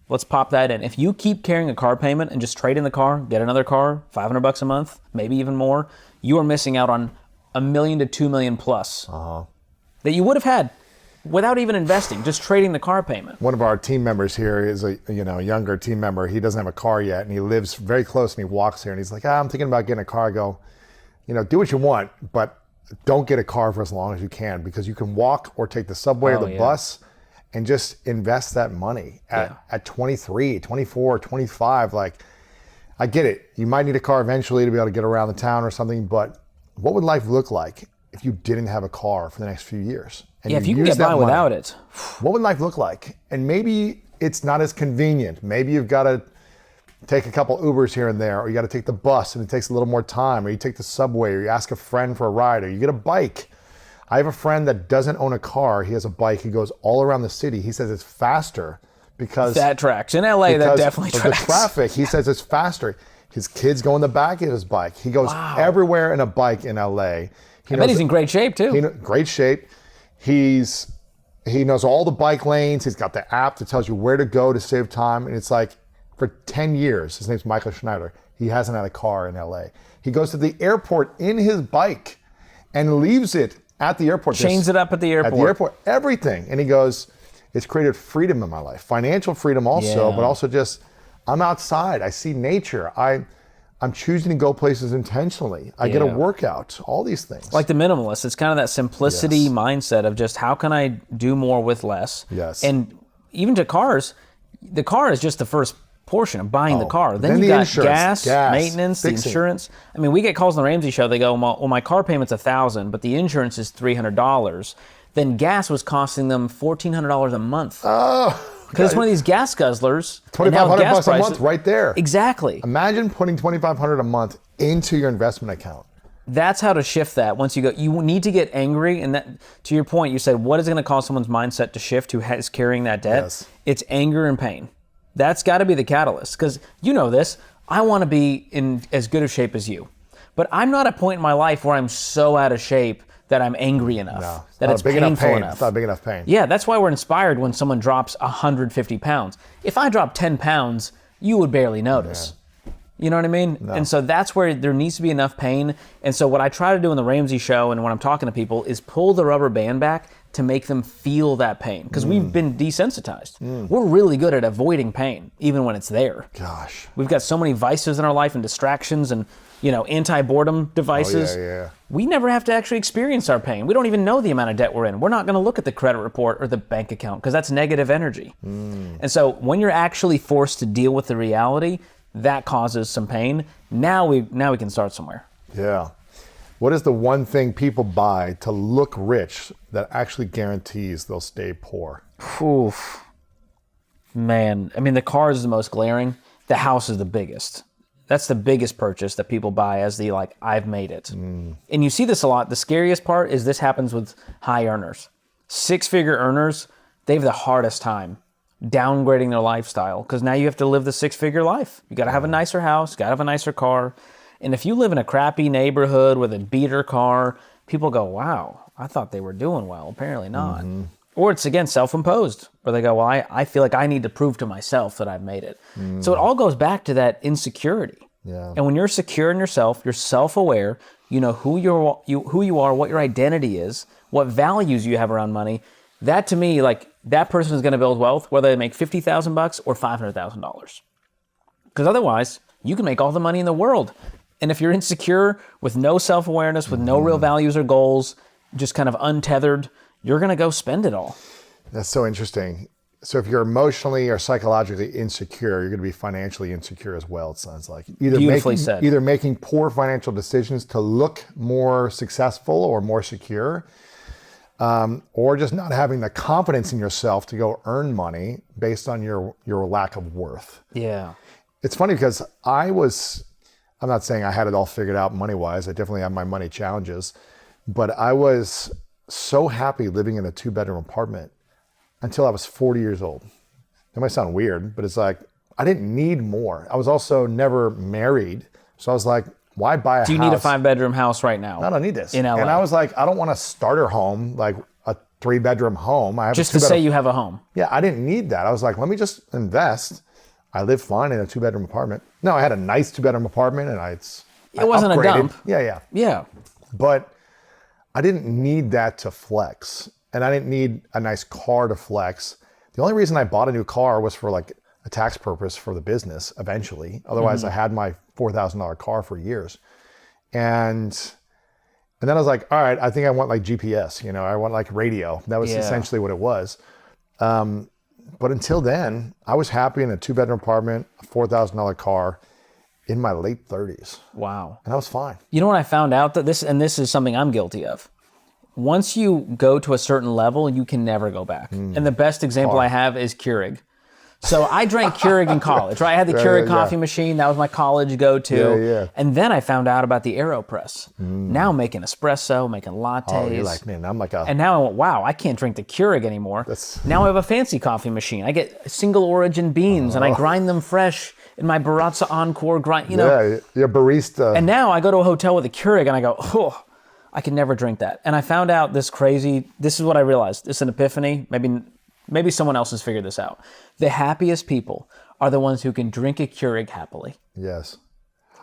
Let's pop that in. If you keep carrying a car payment and just trade in the car, get another car, $500 a month, maybe even more, you are missing out on $1 million to $2 million plus that you would have had without even investing, just trading the car payment. One of our team members here is a younger team member. He doesn't have a car yet, and he lives very close, and he walks here, and he's like, I'm thinking about getting a car. I go, do what you want, but don't get a car for as long as you can, because you can walk or take the subway or the bus and just invest that money at 23, 24, 25. Like, I get it. You might need a car eventually to be able to get around the town or something, but what would life look like if you didn't have a car for the next few years? And if you can get by without it. What would life look like? And maybe it's not as convenient. Maybe you've got to take a couple Ubers here and there, or you got to take the bus and it takes a little more time, or you take the subway, or you ask a friend for a ride, or you get a bike. I have a friend that doesn't own a car. He has a bike. He goes all around the city. He says it's faster because... That tracks. In LA, that definitely tracks. The traffic, he says it's faster. His kids go in the back of his bike. He goes everywhere in a bike in LA. I bet he's in great shape too. Great shape. He knows all the bike lanes. He's got the app that tells you where to go to save time. And it's like, for 10 years, his name's Michael Schneider, he hasn't had a car in LA. He goes to the airport in his bike and leaves it at the airport. Chains it up at the airport. At the airport, everything. And he goes, it's created freedom in my life. Financial freedom also, but also just, I'm outside. I see nature. I'm choosing to go places intentionally. I get a workout, all these things. Like the minimalist, it's kind of that simplicity mindset of just how can I do more with less? Yes. And even to cars, the car is just the first portion of buying the car. Then you got gas, maintenance, the insurance. I mean, we get calls on the Ramsey Show. They go, well, my car payment's $1,000, but the insurance is $300. Then gas was costing them $1,400 a month. Oh. Because it's one of these gas guzzlers. $2,500 a month right there. Exactly. Imagine putting $2,500 a month into your investment account. That's how to shift that. Once you go, you need to get angry. And that, to your point, you said, what is going to cause someone's mindset to shift who is carrying that debt? Yes. It's anger and pain. That's got to be the catalyst. Because you know this, I want to be in as good of shape as you. But I'm not at a point in my life where I'm so out of shape that I'm angry enough, that it's painful enough. It's not big enough pain. Yeah, that's why we're inspired when someone drops 150 pounds. If I drop 10 pounds, you would barely notice. You know what I mean? No. And so that's where there needs to be enough pain. And so what I try to do in the Ramsey Show and when I'm talking to people is pull the rubber band back to make them feel that pain. Because we've been desensitized. We're really good at avoiding pain, even when it's there. Gosh. We've got so many vices in our life and distractions and anti-boredom devices. We never have to actually experience our pain. We don't even know the amount of debt we're in. We're not going to look at the credit report or the bank account because that's negative energy. And so when you're actually forced to deal with the reality, that causes some pain. Now we can start somewhere. Yeah. What is the one thing people buy to look rich that actually guarantees they'll stay poor? Oof. Man, I mean, the car is the most glaring. The house is the biggest. That's the biggest purchase that people buy as the I've made it. And you see this a lot. The scariest part is this happens with high earners. 6-figure earners, they have the hardest time downgrading their lifestyle because now you have to live the 6-figure life. You got to have a nicer house, got to have a nicer car. And if you live in a crappy neighborhood with a beater car, people go, wow, I thought they were doing well. Apparently not. Or it's, again, self-imposed, where they go, well, I feel like I need to prove to myself that I've made it. So it all goes back to that insecurity. And when you're secure in yourself, you're self-aware, you know who you are, what your identity is, what values you have around money, that to me, that person is going to build wealth, whether they make $50,000 or $500,000. Because otherwise, you can make all the money in the world. And if you're insecure with no self-awareness, with no real values or goals, just kind of untethered, you're going to go spend it all. That's so interesting. So if you're emotionally or psychologically insecure, you're going to be financially insecure as well, it sounds like. Either making poor financial decisions to look more successful or more secure. or just not having the confidence in yourself to go earn money based on your lack of worth. Yeah. It's funny because I'm not saying I had it all figured out money-wise. I definitely have my money challenges, but I was so happy living in a 2-bedroom apartment until I was 40 years old. It might sound weird, but it's like, I didn't need more. I was also never married. So I was like, why buy a house? Do you need a 5-bedroom house right now? I don't need this. In LA. And I was like, I don't want a starter home, like a 3-bedroom home. I have just to say you have a home. Yeah, I didn't need that. I was like, let me just invest. I live fine in a 2-bedroom apartment. No, I had a nice 2-bedroom apartment and I wasn't upgraded. a dump. Yeah. But I didn't need that to flex. And I didn't need a nice car to flex. The only reason I bought a new car was for like a tax purpose for the business eventually. Otherwise, I had my $4,000 car for years. And then I was like, all right, I think I want like GPS, I want like radio. That was essentially what it was. But until then, I was happy in a 2-bedroom apartment, a $4,000 car in my late 30s. Wow. And I was fine. You know what I found out? That this is something I'm guilty of. Once you go to a certain level, you can never go back. And the best example I have is Keurig. So I drank Keurig in college, right? I had the Keurig coffee machine. That was my college go-to. And then I found out about the AeroPress. Now I'm making espresso, making lattes. Oh, you're like, man, I'm like a... And now I went, wow, I can't drink the Keurig anymore. Now I have a fancy coffee machine. I get single origin beans and I grind them fresh in my Baratza Encore grind, Yeah, you're a barista. And now I go to a hotel with a Keurig and I go, oh, I can never drink that. And I found out this is what I realized. It's an epiphany. Maybe someone else has figured this out. The happiest people are the ones who can drink a Keurig happily. Yes.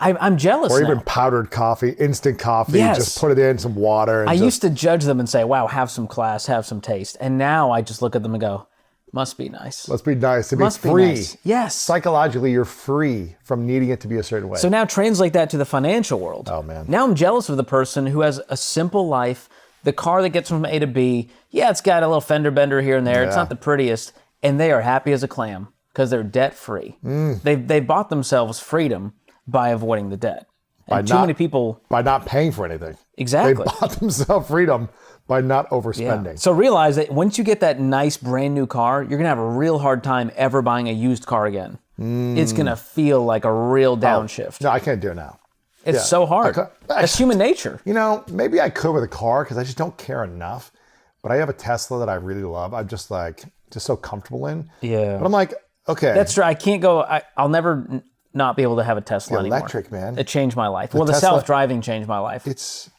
I'm jealous Or now. even powdered coffee, instant coffee, Yes. just put it in some water. And I used to judge them and say, wow, have some class, have some taste. And now I just look at them and go, must be nice. Must be nice to be Must free. be nice. Yes. Psychologically, you're free from needing it to be a certain way. So now translate that to the financial world. Oh, man. Now I'm jealous of the person who has a simple life, the car that gets from A to B. Yeah, it's got a little fender bender here and there. It's not the prettiest. And they are happy as a clam because they're debt free. They bought themselves freedom by avoiding the debt. And many people... By not paying for anything. Exactly. They bought themselves freedom by not overspending. Yeah. So realize that once you get that nice brand new car, you're going to have a real hard time ever buying a used car again. It's going to feel like a real downshift. No, I can't do it now. It's so hard. That's human nature. Maybe I could with a car because I just don't care enough. But I have a Tesla that I really love. I'm just so comfortable in. Yeah. But I'm like, okay. That's true. I can't go. I'll never not be able to have a Tesla anymore. Electric, man. It changed my life. The Tesla, self-driving changed my life.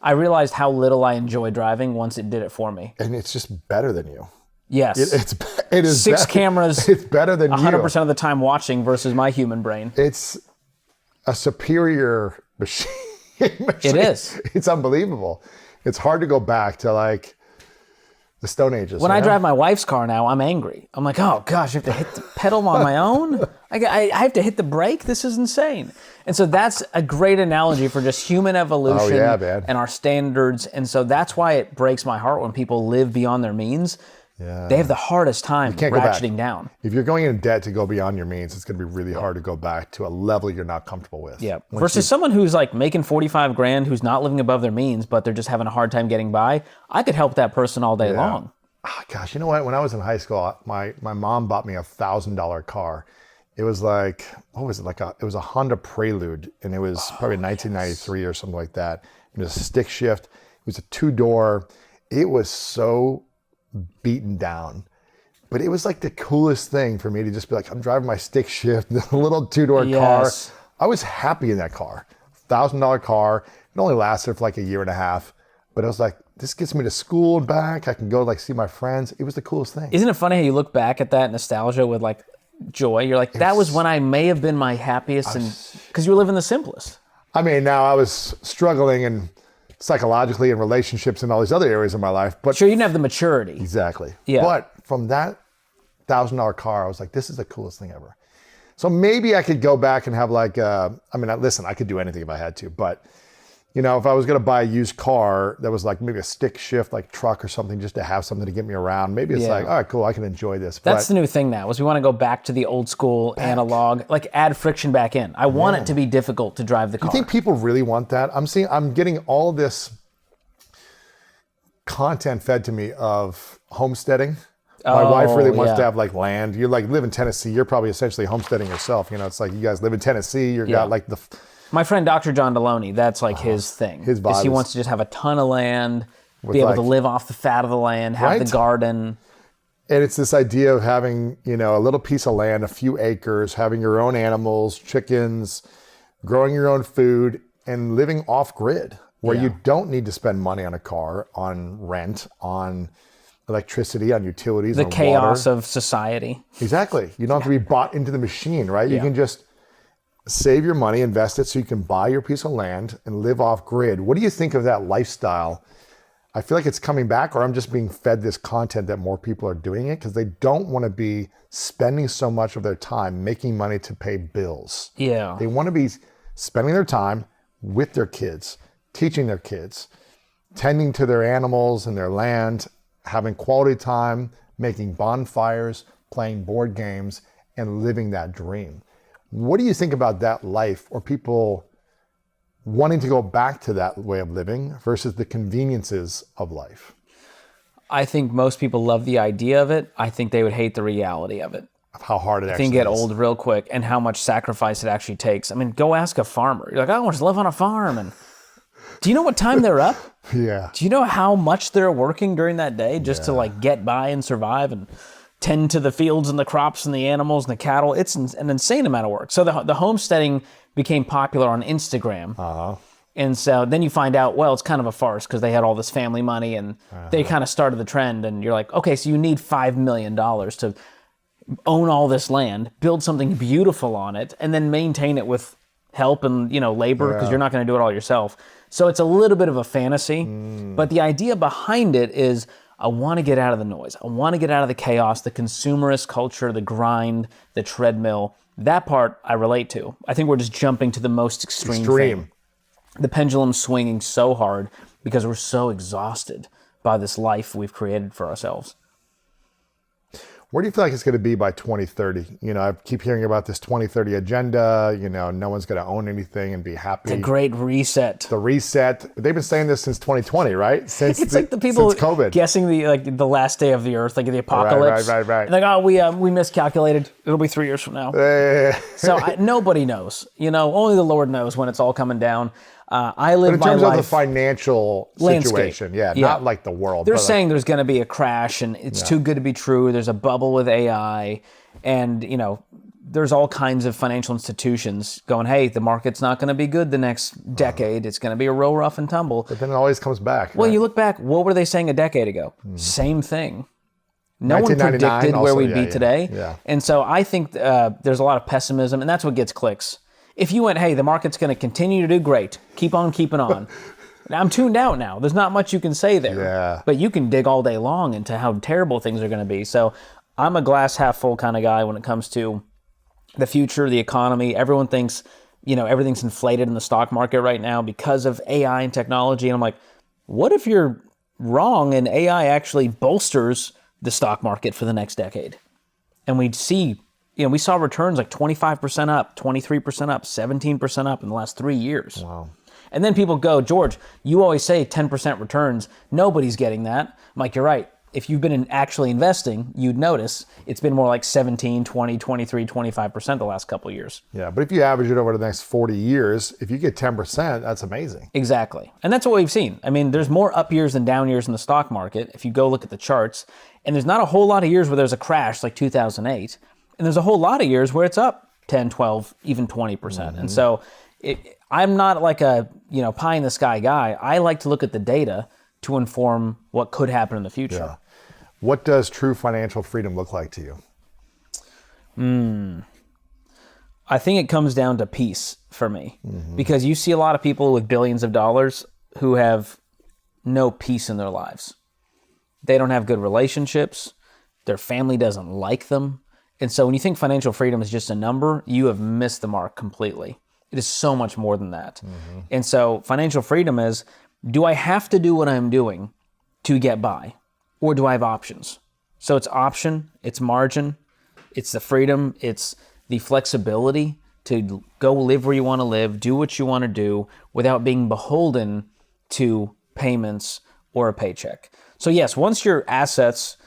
I realized how little I enjoy driving once it did it for me. And it's just better than you. Yes. It is 6 cameras. It's better than 100% of the time watching versus my human brain. It's a superior machine. It is. It's unbelievable. It's hard to go back to the Stone Ages. When I drive my wife's car now, I'm angry. I'm like, oh gosh, I have to hit the pedal on my own? I have to hit the brake? This is insane. And so that's a great analogy for just human evolution and our standards. And so that's why it breaks my heart when people live beyond their means. Yeah. They have the hardest time ratcheting down. If you're going in debt to go beyond your means, it's going to be really hard to go back to a level you're not comfortable with. Yeah. Versus someone who's making 45 grand, who's not living above their means, but they're just having a hard time getting by. I could help that person all day long. Oh, gosh, you know what? When I was in high school, my mom bought me a $1,000 car. It was what was it? It was a Honda Prelude, and it was probably 1993 or something like that. It was a stick shift. It was a 2-door. It was so beaten down, but it was the coolest thing for me to just be I'm driving my stick shift, the little 2-door car. I was happy in that car. $1,000 car. It only lasted for a year and a half, but I was this gets me to school and back. I can go see my friends. It was the coolest thing. Isn't it funny how you look back at that nostalgia with joy? You're that was when I may have been my happiest, and because you were living the simplest. I mean, now I was struggling and psychologically and relationships and all these other areas of my life. But sure, you didn't have the maturity. Exactly. Yeah. But from that $1,000 car, I was this is the coolest thing ever. So maybe I could go back and have listen, I could do anything if I had to, but if I was going to buy a used car that was maybe a stick shift, truck or something, just to have something to get me around, maybe it's all right, cool, I can enjoy this. That's the new thing now, is we want to go back to the old school analog, add friction back in. I want it to be difficult to drive the car. You think people really want that? I'm getting all this content fed to me of homesteading. My wife really wants to have like land. You like live in Tennessee. You're probably essentially homesteading yourself. You know, it's like you guys live in Tennessee. You've got like my friend Dr. John Deloney, that's like his thing. His vibe he wants to just have a ton of land, be able to live off the fat of the land, have the garden. And it's this idea of having, you know, a little piece of land, a few acres, having your own animals, chickens, growing your own food, and living off grid, where you don't need to spend money on a car, on rent, on electricity, on utilities, the on chaos water. of society. Exactly. You don't have to be bought into the machine, right? You can just save your money, invest it so you can buy your piece of land and live off grid. What do you think of that lifestyle? I feel like it's coming back, or I'm just being fed this content that more people are doing it because they don't want to be spending so much of their time making money to pay bills. Yeah. They want to be spending their time with their kids, teaching their kids, tending to their animals and their land, having quality time, making bonfires, playing board games, and living that dream. What do you think about that life, or people wanting to go back to that way of living versus the conveniences of life? I think most people love the idea of it. I think they would hate the reality of it. Of how hard it actually is. It can get old real quick, and how much sacrifice it actually takes. I mean, go ask a farmer. You're like, I want to live on a farm. And do you know what time they're up? Yeah. Do you know how much they're working during that day just to like get by and survive and tend to the fields and the crops and the animals and the cattle? It's an insane amount of work. So the homesteading became popular on Instagram. And so then you find out, well, it's kind of a farce because they had all this family money and they kind of started the trend. And you're like, okay, so you need $5 million to own all this land, build something beautiful on it, and then maintain it with help and, you know, labor, because you're not going to do it all yourself. So it's a little bit of a fantasy, but the idea behind it is I want to get out of the noise. I want to get out of the chaos, the consumerist culture, the grind, the treadmill. That part I relate to. I think we're just jumping to the most extreme thing. The pendulum's swinging so hard because we're so exhausted by this life we've created for ourselves. Where do you feel like it's going to be by 2030? You know, I keep hearing about this 2030 agenda. You know, no one's going to own anything and be happy. The great reset. The reset. They've been saying this since 2020, right? It's like the people since COVID. Guessing the last day of the earth, like the apocalypse. Right. And like, oh, we miscalculated. It'll be 3 years from now. So nobody knows. You know, only the Lord knows when it's all coming down. I live my life. But in terms of the financial situation, not like the world. They're saying there's going to be a crash and it's too good to be true. There's a bubble with AI, and you know, there's all kinds of financial institutions going, hey, the market's not going to be good the next decade. It's going to be a real rough and tumble. But then it always comes back. Well, you look back, what were they saying a decade ago? Same thing. No one predicted where we'd be today. Yeah. And so I think there's a lot of pessimism, and that's what gets clicks. If you went, hey, the market's going to continue to do great, keep on keeping on. I'm tuned out now. There's not much you can say there. Yeah. But you can dig all day long into how terrible things are going to be. So I'm a glass half full kind of guy when it comes to the future, the economy. Everyone thinks, you know, everything's inflated in the stock market right now because of AI and technology. And I'm like, what if you're wrong and AI actually bolsters the stock market for the next decade? And we'd see, you know, we saw returns like 25% up, 23% up, 17% up in the last 3 years. Wow. And then people go, George, you always say 10% returns. Nobody's getting that. I'm like, you're right. If you've been actually investing, you'd notice it's been more like 17, 20, 23, 25% the last couple of years. Yeah, but if you average it over the next 40 years, if you get 10%, that's amazing. Exactly. And that's what we've seen. I mean, there's more up years than down years in the stock market if you go look at the charts. And there's not a whole lot of years where there's a crash like 2008. And there's a whole lot of years where it's up 10, 12, even 20%. And so I'm not like a, you know, pie in the sky guy. I like to look at the data to inform what could happen in the future. Yeah. What does true financial freedom look like to you? I think it comes down to peace for me, because you see a lot of people with billions of dollars who have no peace in their lives. They don't have good relationships. Their family doesn't like them. And so when you think financial freedom is just a number, you have missed the mark completely. It is so much more than that. And so financial freedom is, do I have to do what I'm doing to get by? Or do I have options? So it's option, it's margin, it's the freedom, it's the flexibility to go live where you want to live, do what you want to do without being beholden to payments or a paycheck. So yes, once your assets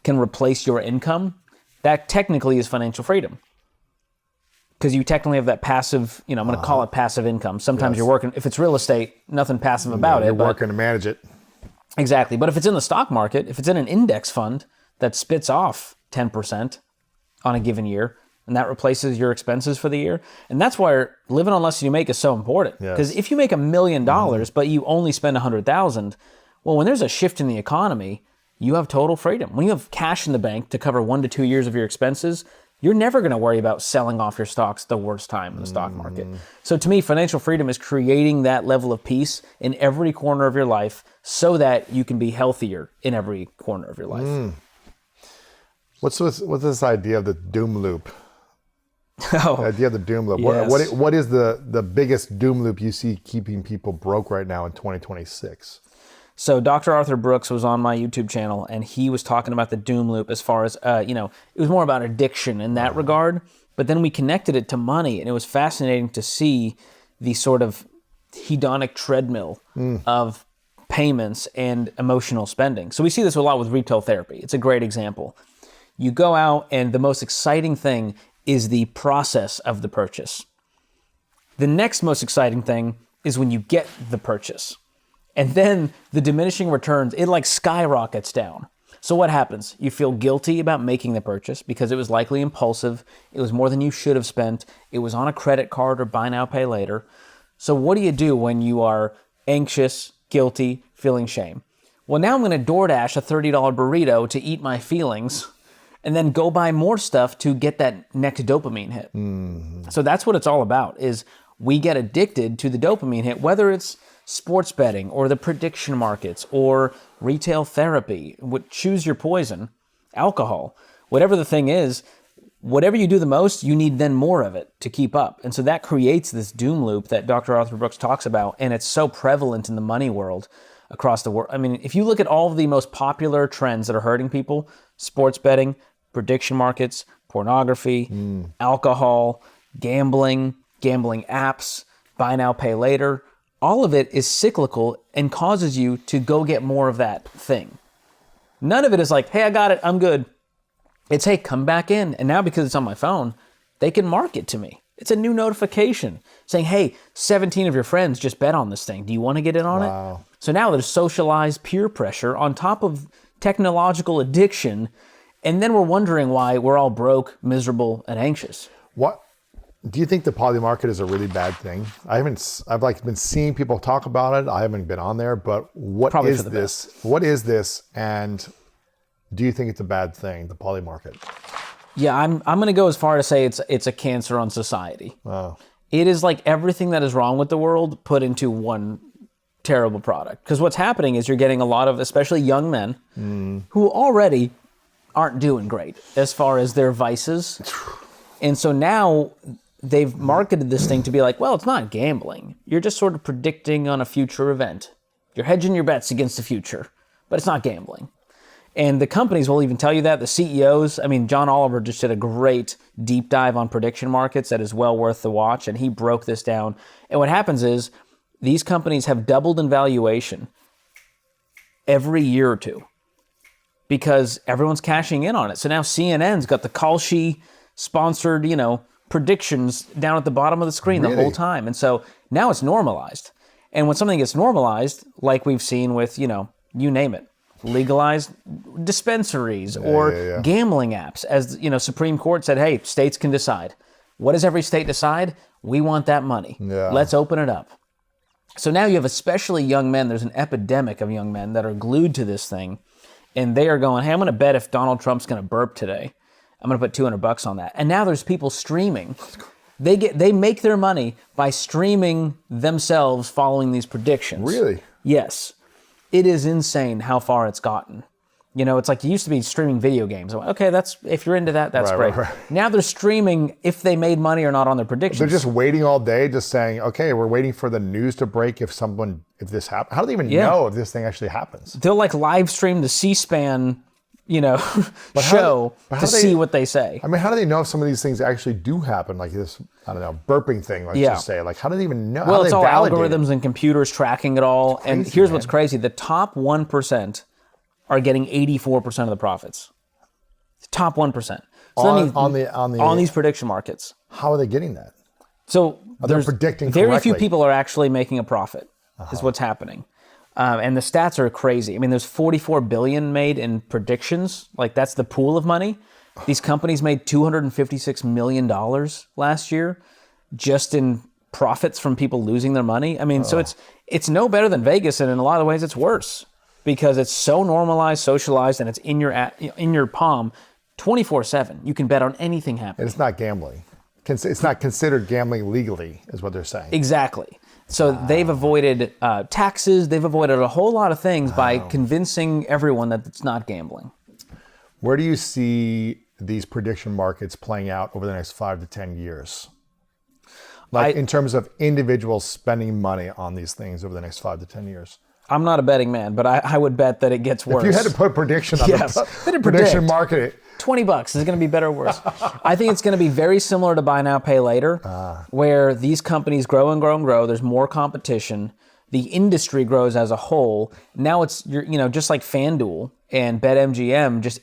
can replace your income, that technically is financial freedom. Because you technically have that passive, I'm going to call it passive income. Sometimes you're working, if it's real estate, nothing passive about it. You're working to manage it. Exactly. But if it's in the stock market, if it's in an index fund that spits off 10% on a given year, and that replaces your expenses for the year. And that's why living on less than you make is so important. Because if you make $1 million, but you only spend $100,000, well, when there's a shift in the economy, you have total freedom. When you have cash in the bank to cover 1 to 2 years of your expenses, you're never going to worry about selling off your stocks the worst time in the stock market. So to me, financial freedom is creating that level of peace in every corner of your life so that you can be healthier in every corner of your life. What's this idea of the doom loop? The idea of the doom loop. Yes. What is the biggest doom loop you see keeping people broke right now in 2026? So Dr. Arthur Brooks was on my YouTube channel, and he was talking about the doom loop as far as, it was more about addiction in that regard. But then we connected it to money, and it was fascinating to see the sort of hedonic treadmill of payments and emotional spending. So we see this a lot with retail therapy. It's a great example. You go out, and the most exciting thing is the process of the purchase. The next most exciting thing is when you get the purchase. And then the diminishing returns, it like skyrockets down. So what happens? You feel guilty about making the purchase because it was likely impulsive. It was more than you should have spent. It was on a credit card or buy now, pay later. So what do you do when you are anxious, guilty, feeling shame? Well, now I'm going to DoorDash a $30 burrito to eat my feelings and then go buy more stuff to get that next dopamine hit. So that's what it's all about, is we get addicted to the dopamine hit, whether it's sports betting or the prediction markets or retail therapy. Choose your poison, alcohol, whatever the thing is, whatever you do the most, you need then more of it to keep up. And so that creates this doom loop that Dr. Arthur Brooks talks about, and it's so prevalent in the money world across the world. I mean, if you look at all of the most popular trends that are hurting people, sports betting, prediction markets, pornography, alcohol, gambling apps, buy now, pay later, all of it is cyclical and causes you to go get more of that thing. None of it is like, hey, I got it, I'm good. It's, hey, come back in. And now because it's on my phone, they can mark it to me. It's a new notification saying, hey, 17 of your friends just bet on this thing. Do you want to get in on it? So now there's socialized peer pressure on top of technological addiction. And then we're wondering why we're all broke, miserable, and anxious. What do you think the poly market is a really bad thing? I've been seeing people talk about it. I haven't been on there, but what is this? What is this? And do you think it's a bad thing, the poly market? Yeah, I'm going to go as far to say it's a cancer on society. Wow. It is like everything that is wrong with the world put into one terrible product. Because what's happening is you're getting a lot of, especially young men, who already aren't doing great as far as their vices. And so now they've marketed this thing to be like, well, it's not gambling. You're just sort of predicting on a future event. You're hedging your bets against the future, but it's not gambling. And the companies will even tell you that. The CEOs, I mean, John Oliver just did a great deep dive on prediction markets that is well worth the watch, and he broke this down. And what happens is these companies have doubled in valuation every year or two because everyone's cashing in on it. So now CNN's got the Kalshi sponsored, predictions down at the bottom of the screen the whole time. And so now it's normalized. And when something gets normalized, like we've seen with, you name it, legalized dispensaries or gambling apps, as Supreme Court said, hey, states can decide. What does every state decide? We want that money. Let's open it up. So now you have especially young men. There's an epidemic of young men that are glued to this thing, and they are going, hey, I'm going to bet if Donald Trump's going to burp today, I'm going to put $200 on that. And now there's people streaming. They make their money by streaming themselves following these predictions. Really? Yes. It is insane how far it's gotten. It's like you used to be streaming video games. Okay, if you're into that, that's great. Right. Now they're streaming if they made money or not on their predictions. They're just waiting all day, just saying, okay, we're waiting for the news to break if this happens. How do they even know if this thing actually happens? They'll like live stream the C-SPAN, show how to do they- see what they say. I mean, how do they know if some of these things actually do happen? Like this, I don't know, burping thing, let's just say. Like, how do they even know? Well, how do it's they all validate algorithms and computers tracking it all. And crazy, here's what's man. crazy. The top 1% are getting 84% of the profits. The top 1%. So that means on these prediction markets. How are they getting that? So They're predicting very correctly. few people are actually making a profit is what's happening. And the stats are crazy. I mean, there's 44 billion made in predictions. Like that's the pool of money. These companies made $256 million last year just in profits from people losing their money. I mean, so it's no better than Vegas, and in a lot of ways it's worse because it's so normalized, socialized, and it's in your palm 24/7. You can bet on anything happening. And it's not gambling. It's not considered gambling legally, is what they're saying. Exactly. So they've avoided taxes. They've avoided a whole lot of things by convincing everyone that it's not gambling. Where do you see these prediction markets playing out over the next 5 to 10 years? Like in terms of individuals spending money on these things over the next 5 to 10 years. I'm not a betting man, but I would bet that it gets worse. If you had to put a prediction on the prediction market, $20 is going to be better or worse. I think it's going to be very similar to buy now, pay later, where these companies grow and grow and grow. There's more competition. The industry grows as a whole. Now it's just like FanDuel and BetMGM just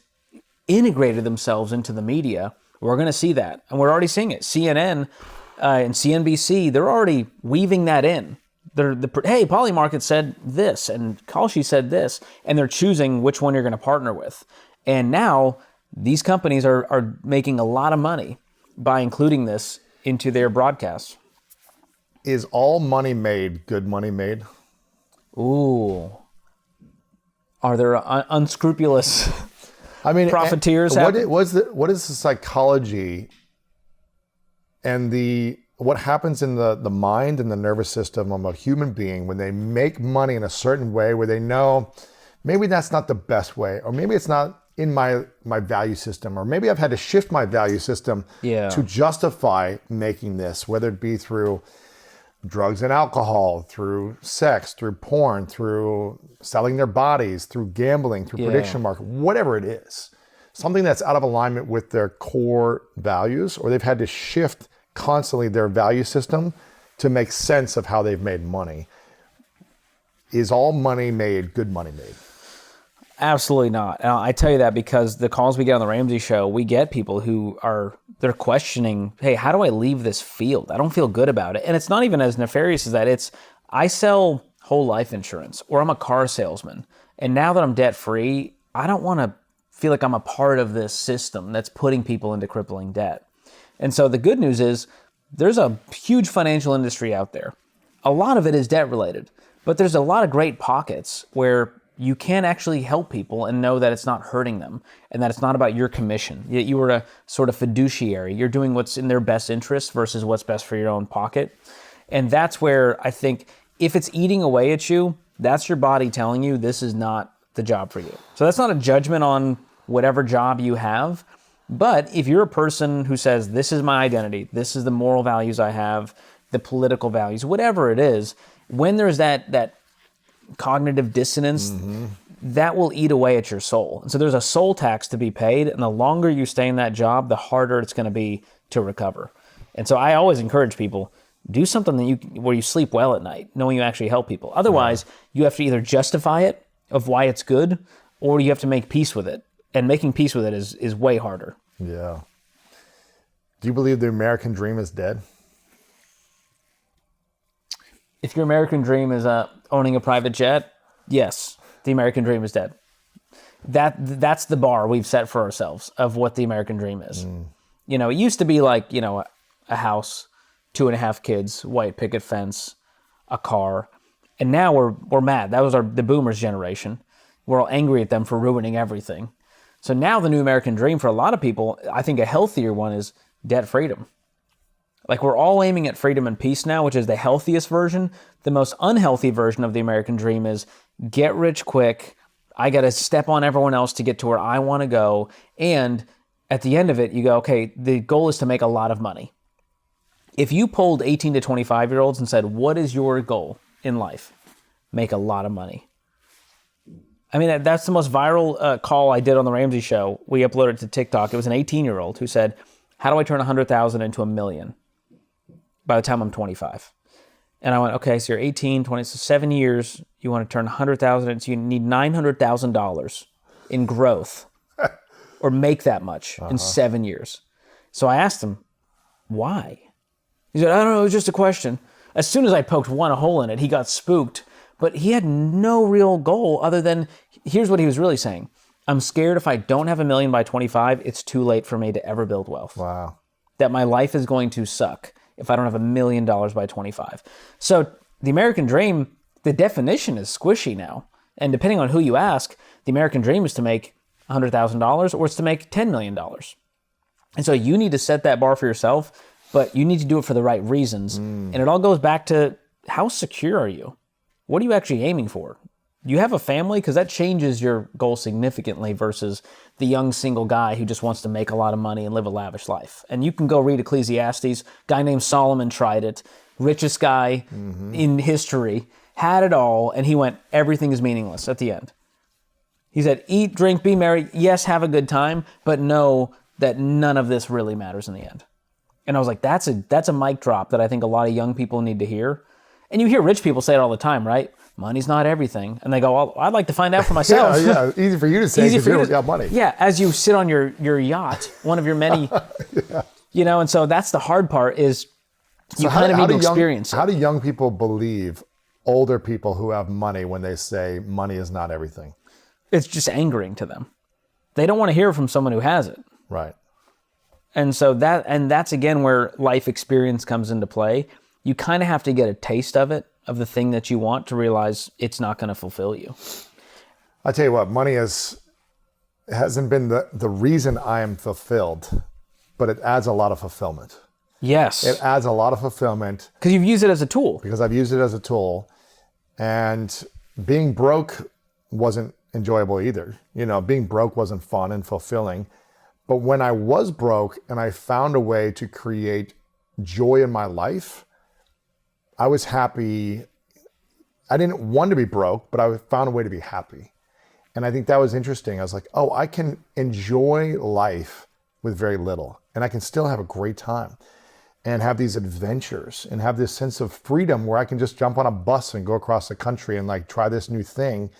integrated themselves into the media. We're going to see that, and we're already seeing it. CNN and CNBC, they're already weaving that in. Hey, Polymarket said this, and Kalshi said this, and they're choosing which one you're going to partner with. And now these companies are making a lot of money by including this into their broadcasts. Is all money made good money made? Ooh. Are there unscrupulous profiteers? What is the psychology and what happens in the mind and the nervous system of a human being when they make money in a certain way where they know maybe that's not the best way, or maybe it's not in my value system, or maybe I've had to shift my value system to justify making this, whether it be through drugs and alcohol, through sex, through porn, through selling their bodies, through gambling, through prediction market, whatever it is, something that's out of alignment with their core values, or they've had to shift constantly their value system to make sense of how they've made money. Is all money made good money made? Absolutely not. And I tell you that because the calls we get on the Ramsey Show, we get people who they're questioning, hey, how do I leave this field? I don't feel good about it. And it's not even as nefarious as that. I sell whole life insurance, or I'm a car salesman. And now that I'm debt free, I don't want to feel like I'm a part of this system that's putting people into crippling debt. And so the good news is there's a huge financial industry out there. A lot of it is debt related, but there's a lot of great pockets where you can actually help people and know that it's not hurting them and that it's not about your commission. You are a sort of fiduciary. You're doing what's in their best interest versus what's best for your own pocket. And that's where I think if it's eating away at you, that's your body telling you this is not the job for you. So that's not a judgment on whatever job you have. But if you're a person who says, this is my identity, this is the moral values I have, the political values, whatever it is, when there's that cognitive dissonance, that will eat away at your soul. And so there's a soul tax to be paid, and the longer you stay in that job, the harder it's going to be to recover. And so I always encourage people, do something where you sleep well at night, knowing you actually help people. Otherwise, you have to either justify it of why it's good, or you have to make peace with it. And making peace with it is way harder. Yeah. Do you believe the American dream is dead? If your American dream is owning a private jet, yes, the American dream is dead. That's the bar we've set for ourselves of what the American dream is. It used to be like, a house, 2.5 kids, white picket fence, a car. And now we're mad. That was the boomers generation. We're all angry at them for ruining everything. So now the new American dream for a lot of people, I think a healthier one is debt freedom. Like we're all aiming at freedom and peace now, which is the healthiest version. The most unhealthy version of the American dream is get rich quick. I got to step on everyone else to get to where I want to go. And at the end of it, you go, okay, the goal is to make a lot of money. If you polled 18 to 25-year-olds and said, what is your goal in life? Make a lot of money. I mean, that's the most viral call I did on the Ramsey Show. We uploaded it to TikTok. It was an 18-year-old who said, how do I turn 100,000 into $1 million by the time I'm 25? And I went, okay, so you're 18, 20, so 7 years, you want to turn 100,000 into, you need $900,000 in growth or make that much in 7 years. So I asked him, why? He said, I don't know, it was just a question. As soon as I poked one hole in it, he got spooked, but he had no real goal other than, here's what he was really saying. I'm scared if I don't have $1 million by 25, it's too late for me to ever build wealth. Wow. That my life is going to suck if I don't have $1 million by 25. So the American dream, the definition is squishy now. And depending on who you ask, the American dream is to make $100,000 or it's to make $10 million. And so you need to set that bar for yourself, but you need to do it for the right reasons. And it all goes back to, how secure are you? What are you actually aiming for? You have a family? Because that changes your goal significantly versus the young single guy who just wants to make a lot of money and live a lavish life. And you can go read Ecclesiastes. Guy named Solomon tried it. Richest guy in history, had it all, and he went, everything is meaningless at the end. He said, eat, drink, be merry. Yes, have a good time, but know that none of this really matters in the end. And I was like, that's a mic drop that I think a lot of young people need to hear. And you hear rich people say it all the time, right? Money's not everything. And they go, well, I'd like to find out for myself. Yeah, easy for you to say because you got money. Yeah, as you sit on your yacht, one of your many, and so that's the hard part is you kind of need to experience it. How do young people believe older people who have money when they say money is not everything? It's just angering to them. They don't want to hear from someone who has it. Right. And so that's again where life experience comes into play. You kind of have to get a taste of it, of the thing that you want, to realize it's not going to fulfill you. I'll tell you what, money hasn't been the reason I am fulfilled, but it adds a lot of fulfillment. Yes. It adds a lot of fulfillment. Because you've used it as a tool. Because I've used it as a tool. And being broke wasn't enjoyable either. Being broke wasn't fun and fulfilling. But when I was broke and I found a way to create joy in my life, I was happy. I didn't want to be broke, but I found a way to be happy. And I think that was interesting. I was like, oh, I can enjoy life with very little, and I can still have a great time and have these adventures and have this sense of freedom where I can just jump on a bus and go across the country and try this new thing.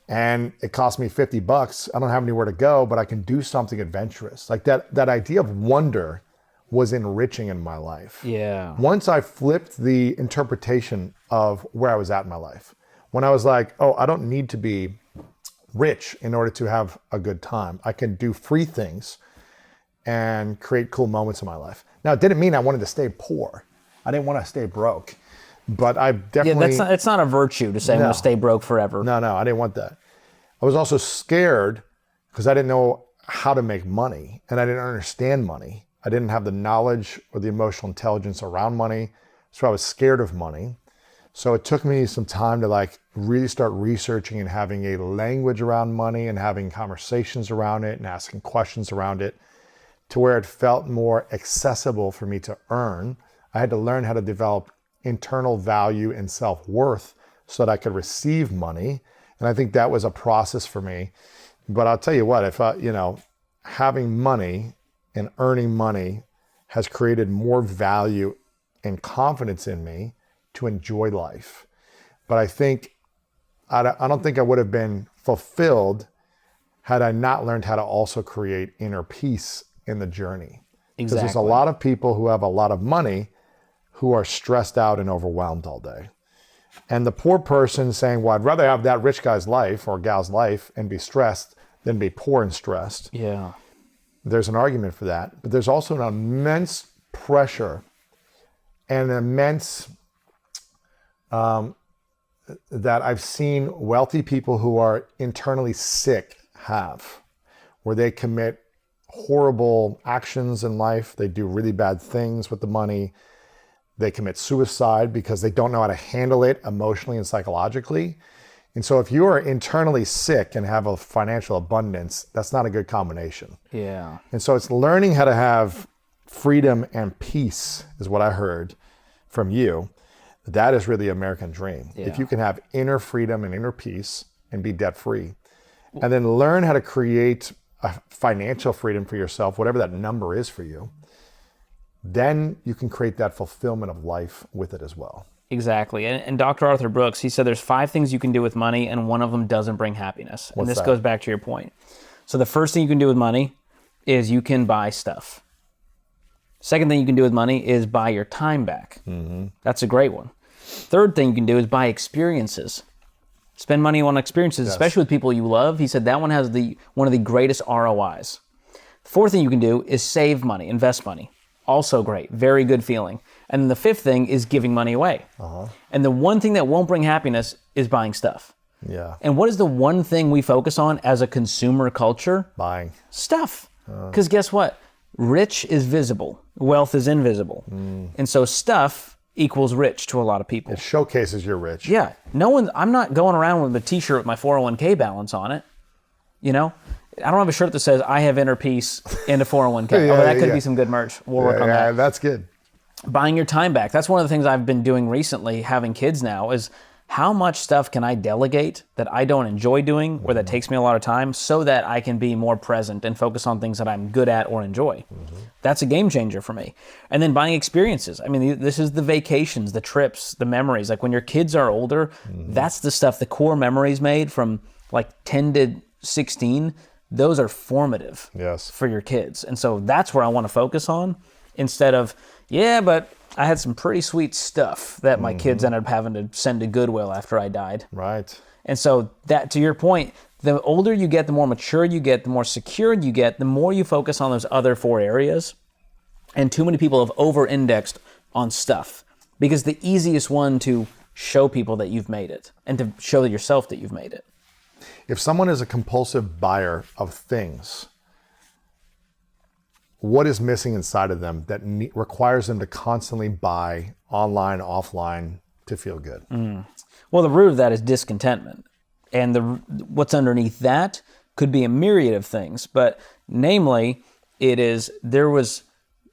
And it cost me $50. I don't have anywhere to go, but I can do something adventurous. That idea of wonder was enriching in my life. Yeah. Once I flipped the interpretation of where I was at in my life, when I was like, oh, I don't need to be rich in order to have a good time. I can do free things and create cool moments in my life. Now, it didn't mean I wanted to stay poor. I didn't want to stay broke, but I've definitely... Yeah, it's not a virtue to say I'm going to stay broke forever. No, I didn't want that. I was also scared because I didn't know how to make money and I didn't understand money. I didn't have the knowledge or the emotional intelligence around money. So I was scared of money. So it took me some time to really start researching and having a language around money and having conversations around it and asking questions around it to where it felt more accessible for me to earn. I had to learn how to develop internal value and self-worth so that I could receive money. And I think that was a process for me. But I'll tell you what, if having money and earning money has created more value and confidence in me to enjoy life. But I don't think I would have been fulfilled had I not learned how to also create inner peace in the journey. Because there's a lot of people who have a lot of money who are stressed out and overwhelmed all day. And the poor person saying, well, I'd rather have that rich guy's life or gal's life and be stressed than be poor and stressed. Yeah. There's an argument for that, but there's also an immense pressure and an immense that I've seen wealthy people who are internally sick have, where they commit horrible actions in life. They do really bad things with the money. They commit suicide because they don't know how to handle it emotionally and psychologically. And so if you are internally sick and have a financial abundance, that's not a good combination. Yeah. And so it's learning how to have freedom and peace is what I heard from you. That is really the American dream. Yeah. If you can have inner freedom and inner peace and be debt free. And then learn how to create a financial freedom for yourself, whatever that number is for you. Then you can create that fulfillment of life with it as well. Exactly. And Dr. Arthur Brooks, he said there's 5 things you can do with money, and one of them doesn't bring happiness. And this goes back to your point. So the first thing you can do with money is you can buy stuff. Second thing you can do with money is buy your time back. That's a great one. Third thing you can do is buy experiences. Spend money on experiences, especially with people you love. He said that one has one of the greatest ROIs. The fourth thing you can do is save money, invest money. Also great, very good feeling. And then the fifth thing is giving money away. And the one thing that won't bring happiness is buying stuff. Yeah. And what is the one thing we focus on as a consumer culture? Buying. Stuff. Because guess what? Rich is visible. Wealth is invisible. And so stuff equals rich to a lot of people. It showcases you're rich. Yeah. I'm not going around with a t-shirt with my 401k balance on it. You know? I don't have a shirt that says, I have inner peace in a 401k. Although that could be some good merch. We'll work on that. Yeah, that's good. Buying your time back. That's one of the things I've been doing recently, having kids now, is how much stuff can I delegate that I don't enjoy doing or that takes me a lot of time so that I can be more present and focus on things that I'm good at or enjoy. That's a game changer for me. And then buying experiences. I mean, this is the vacations, the trips, the memories. Like when your kids are older, that's the stuff, the core memories made from like 10 to 16, those are formative for your kids. And so that's where I want to focus on instead of, but I had some pretty sweet stuff that my kids ended up having to send to Goodwill after I died. Right. And so that, to your point, the older you get, the more mature you get, the more secure you get, the more you focus on those other 4 areas. And too many people have over-indexed on stuff because the easiest one to show people that you've made it and to show yourself that you've made it. If someone is a compulsive buyer of things, what is missing inside of them that requires them to constantly buy online, offline to feel good? Well, the root of that is discontentment. And what's underneath that could be a myriad of things. But namely, there was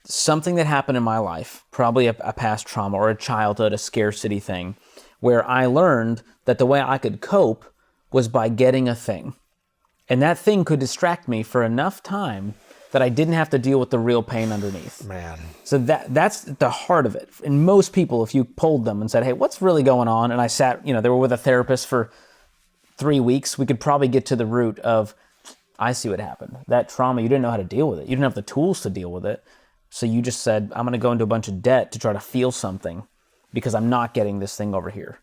something that happened in my life, probably a past trauma or a childhood, a scarcity thing, where I learned that the way I could cope was by getting a thing. And that thing could distract me for enough time that I didn't have to deal with the real pain underneath. Man. So that's the heart of it. And most people, if you polled them and said, hey, what's really going on? And I sat, they were with a therapist for 3 weeks, we could probably get to the root of, I see what happened. That trauma, you didn't know how to deal with it. You didn't have the tools to deal with it. So you just said, I'm gonna go into a bunch of debt to try to feel something because I'm not getting this thing over here.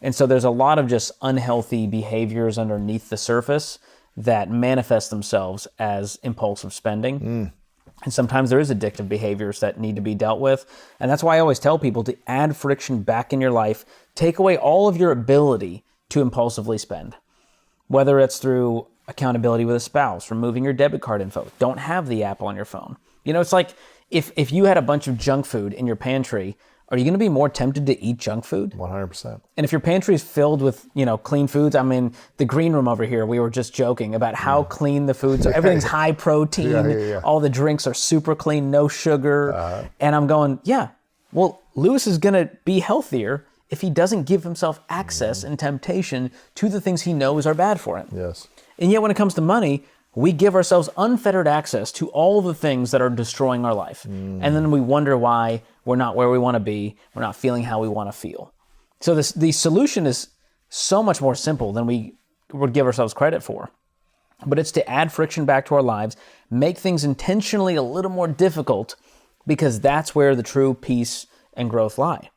And so there's a lot of just unhealthy behaviors underneath the surface that manifest themselves as impulsive spending. And sometimes there is addictive behaviors that need to be dealt with. And that's why I always tell people to add friction back in your life, take away all of your ability to impulsively spend. Whether it's through accountability with a spouse, removing your debit card info, don't have the app on your phone. It's like if you had a bunch of junk food in your pantry, are you going to be more tempted to eat junk food? 100%. And if your pantry is filled with, clean foods, I mean, the green room over here, we were just joking about how clean the foods are. Everything's high protein. All the drinks are super clean, no sugar. And I'm going, well, Lewis is going to be healthier if he doesn't give himself access and temptation to the things he knows are bad for him. Yes. And yet when it comes to money, we give ourselves unfettered access to all the things that are destroying our life. And then we wonder why we're not where we want to be. We're not feeling how we want to feel. So the solution is so much more simple than we would give ourselves credit for. But it's to add friction back to our lives, make things intentionally a little more difficult, because that's where the true peace and growth lie.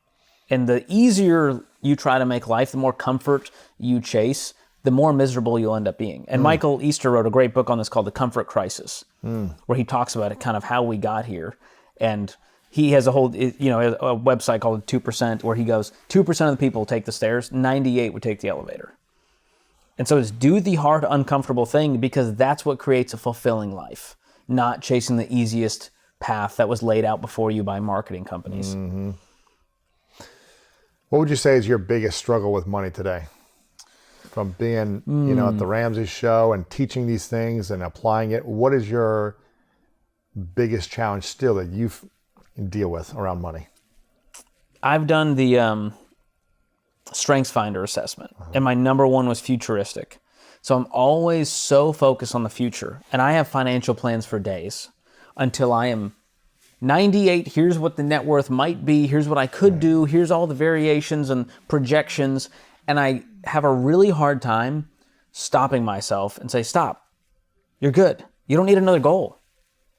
And the easier you try to make life, the more comfort you chase, the more miserable you'll end up being. And Michael Easter wrote a great book on this called The Comfort Crisis, where he talks about it, kind of how we got here. And he has a whole, a website called 2%, where he goes, 2% of the people take the stairs, 98 would take the elevator. And so it's do the hard, uncomfortable thing, because that's what creates a fulfilling life, not chasing the easiest path that was laid out before you by marketing companies. What would you say is your biggest struggle with money today? From being, at the Ramsey Show and teaching these things and applying it, what is your biggest challenge still that you deal with around money? I've done Strengths Finder assessment, and my number one was futuristic. So I'm always so focused on the future, and I have financial plans for days until I am 98. Here's what the net worth might be. Here's what I could do. Here's all the variations and projections. And I have a really hard time stopping myself and say, stop, you're good. You don't need another goal.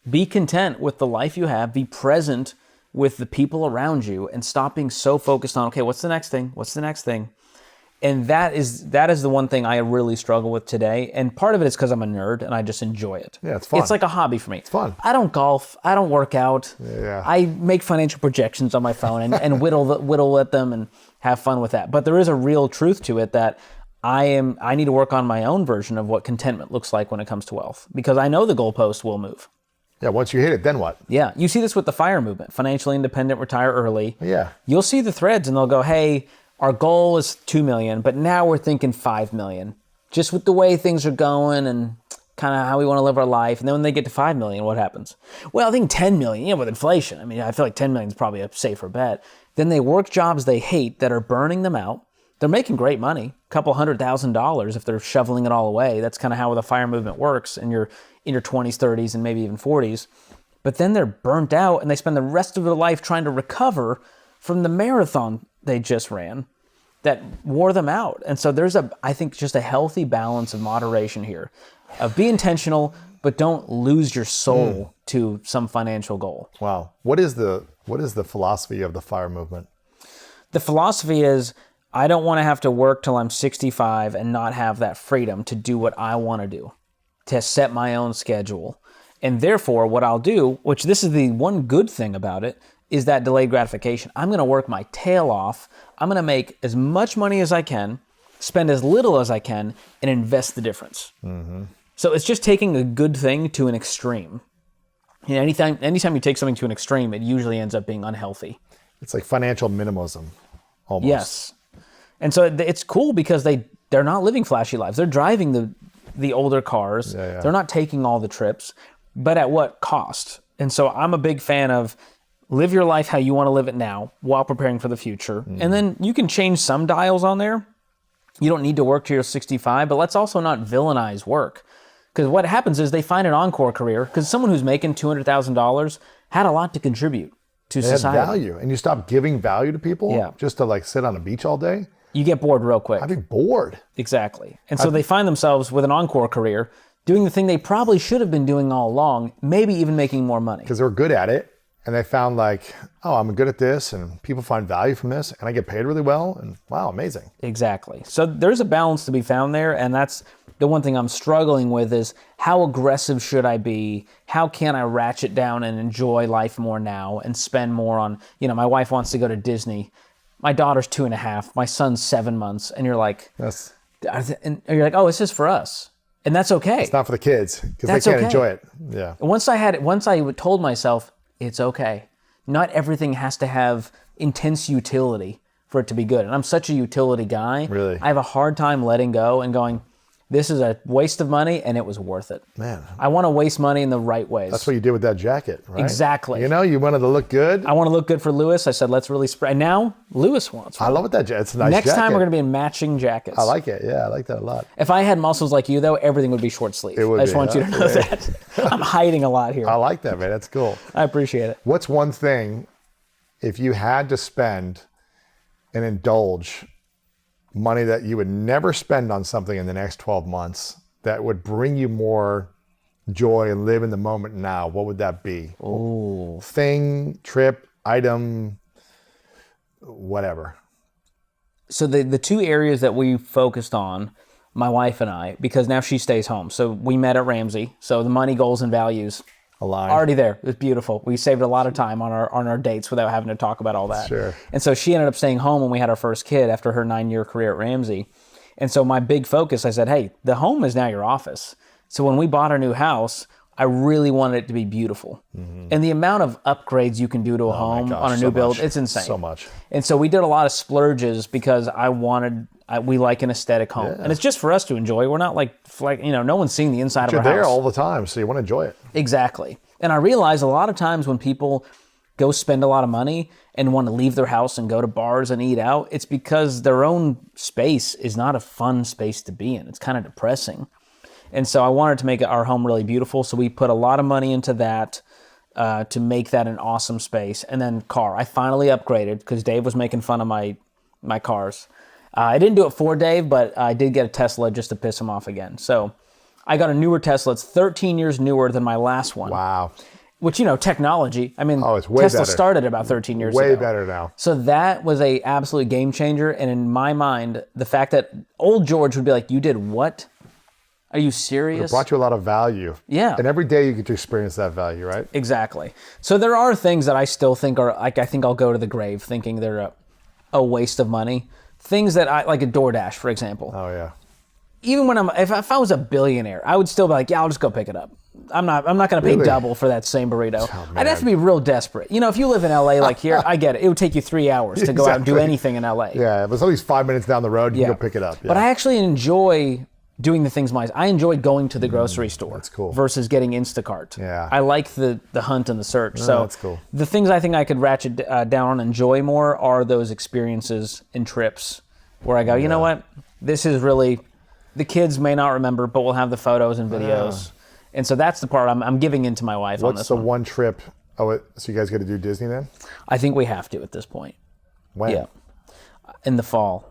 Be content with the life you have. Be present with the people around you and stop being so focused on, okay, what's the next thing? What's the next thing? And that is the one thing I really struggle with today. And part of it is because I'm a nerd and I just enjoy it. Yeah, it's fun. It's like a hobby for me. It's fun. I don't golf. I don't work out. Yeah. I make financial projections on my phone and whittle at them and have fun with that. But there is a real truth to it that I need to work on my own version of what contentment looks like when it comes to wealth, because I know the goalpost will move. Yeah, once you hit it, then what? Yeah, you see this with the FIRE movement, financially independent, retire early. Yeah. You'll see the threads and they'll go, hey, our goal is 2 million, but now we're thinking 5 million. Just with the way things are going and kind of how we want to live our life. And then when they get to 5 million, what happens? Well, I think 10 million, with inflation. I mean, I feel like 10 million is probably a safer bet. Then they work jobs they hate that are burning them out. They're making great money, a couple $100,000 if they're shoveling it all away. That's kind of how the FIRE movement works in your 20s, 30s, and maybe even 40s. But then they're burnt out and they spend the rest of their life trying to recover from the marathon they just ran that wore them out. And so there's I think just a healthy balance of moderation here. Be intentional, but don't lose your soul to some financial goal. Wow. What is the philosophy of the FIRE movement? The philosophy is, I don't want to have to work till I'm 65 and not have that freedom to do what I want to do, to set my own schedule. And therefore, what I'll do, which this is the one good thing about it, is that delayed gratification. I'm going to work my tail off. I'm going to make as much money as I can, spend as little as I can, and invest the difference. Mm-hmm. So it's just taking a good thing to an extreme. You know, anytime you take something to an extreme, it usually ends up being unhealthy. It's like financial minimalism, almost. Yes. And so it's cool because they're not living flashy lives. They're driving the older cars. Yeah. They're not taking all the trips, but at what cost? And so I'm a big fan of live your life how you want to live it now while preparing for the future. And then you can change some dials on there. You don't need to work till you're 65, but let's also not villainize work. Because what happens is they find an encore career, because someone who's making $200,000 had a lot to contribute to society. Had value. And you stop giving value to people just to like sit on a beach all day. You get bored real quick. I'd be bored. Exactly. And so they find themselves with an encore career doing the thing they probably should have been doing all along, maybe even making more money. Because they were good at it. And they found like, oh, I'm good at this and people find value from this and I get paid really well and wow, amazing. Exactly. So there's a balance to be found there, and that's the one thing I'm struggling with is how aggressive should I be? How can I ratchet down and enjoy life more now and spend more on, my wife wants to go to Disney. My daughter's 2.5, my son's 7 months, and you're like, and you're like, oh, it's just for us. And that's okay. It's not for the kids because they can't enjoy it. Yeah. Once I told myself, it's okay. Not everything has to have intense utility for it to be good. And I'm such a utility guy. Really? I have a hard time letting go and going, this is a waste of money and it was worth it. Man. I want to waste money in the right ways. That's what you did with that jacket, right? Exactly. You wanted to look good. I want to look good for Lewis. I said, let's really spread. And now Lewis wants one. I love that jacket. It's a nice jacket. Next time we're going to be in matching jackets. I like it. Yeah, I like that a lot. If I had muscles like you, though, everything would be short sleeve. It would I just want you to know that. I'm hiding a lot here. I like that, man. That's cool. I appreciate it. What's one thing, if you had to spend and indulge money that you would never spend on something in the next 12 months that would bring you more joy and live in the moment now, what would that be? Oh. Thing, trip, item, whatever. So the two areas that we focused on, my wife and I, because now she stays home. So we met at Ramsey. So the money, goals, and values aligned. Already there. It was beautiful. We saved a lot of time on our dates without having to talk about all that. Sure. And so she ended up staying home when we had our first kid after her 9-year career at Ramsey. And so my big focus, I said, hey, the home is now your office. So when we bought our new house, I really wanted it to be beautiful. Mm-hmm. And the amount of upgrades you can do to a home on a new build, it's insane. So much. And so we did a lot of splurges because we like an aesthetic home. Yeah. And it's just for us to enjoy. We're not like no one's seeing the inside of our house. You're there all the time, so you want to enjoy it. Exactly. And I realize a lot of times when people go spend a lot of money and want to leave their house and go to bars and eat out, it's because their own space is not a fun space to be in. It's kind of depressing. And so I wanted to make our home really beautiful. So we put a lot of money into that to make that an awesome space. And then car. I finally upgraded because Dave was making fun of my cars. I didn't do it for Dave, but I did get a Tesla just to piss him off again. So I got a newer Tesla. It's 13 years newer than my last one. Wow. Which, technology, I mean, it's way Tesla better. Started about 13 years ago. Way better now. So that was a absolute game changer. And in my mind, the fact that old George would be like, you did what? Are you serious? It brought you a lot of value. Yeah. And every day you get to experience that value, right? Exactly. So there are things that I still think are, like, I think I'll go to the grave thinking they're a waste of money. Things that like a DoorDash, for example. Oh, yeah. Even when if I was a billionaire, I would still be like, yeah, I'll just go pick it up. I'm not going to pay double for that same burrito. Oh, I'd have to be real desperate. If you live in LA like here, I get it. It would take you 3 hours to go out and do anything in LA. Yeah, but it's at least 5 minutes down the road, you can go pick it up. Yeah. But I actually enjoy doing the things I enjoy going to the grocery store. That's cool. Versus getting Instacart. Yeah. I like the hunt and the search. So that's cool. The things I think I could ratchet down on and enjoy more are those experiences and trips where I go, you know what? This is really, the kids may not remember, but we'll have the photos and videos. And so that's the part I'm giving in to my wife on this one. What's the one trip? So you guys got to do Disney then? I think we have to at this point. When? Yeah. In the fall.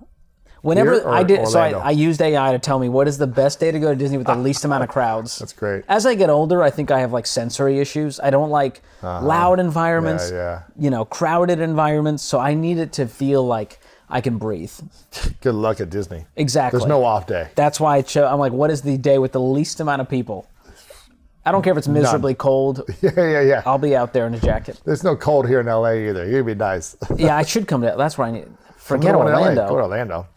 Whenever I did, so I used AI to tell me what is the best day to go to Disney with the least amount of crowds. That's great. As I get older, I think I have like sensory issues. I don't like loud environments, crowded environments. So I need it to feel like I can breathe. Good luck at Disney. Exactly. There's no off day. That's why I'm like, what is the day with the least amount of people? I don't care if it's miserably cold. Yeah. I'll be out there in a jacket. There's no cold here in LA either. You'd be nice. Yeah, I should come to. That's where I need. Forget Orlando. Go to Orlando.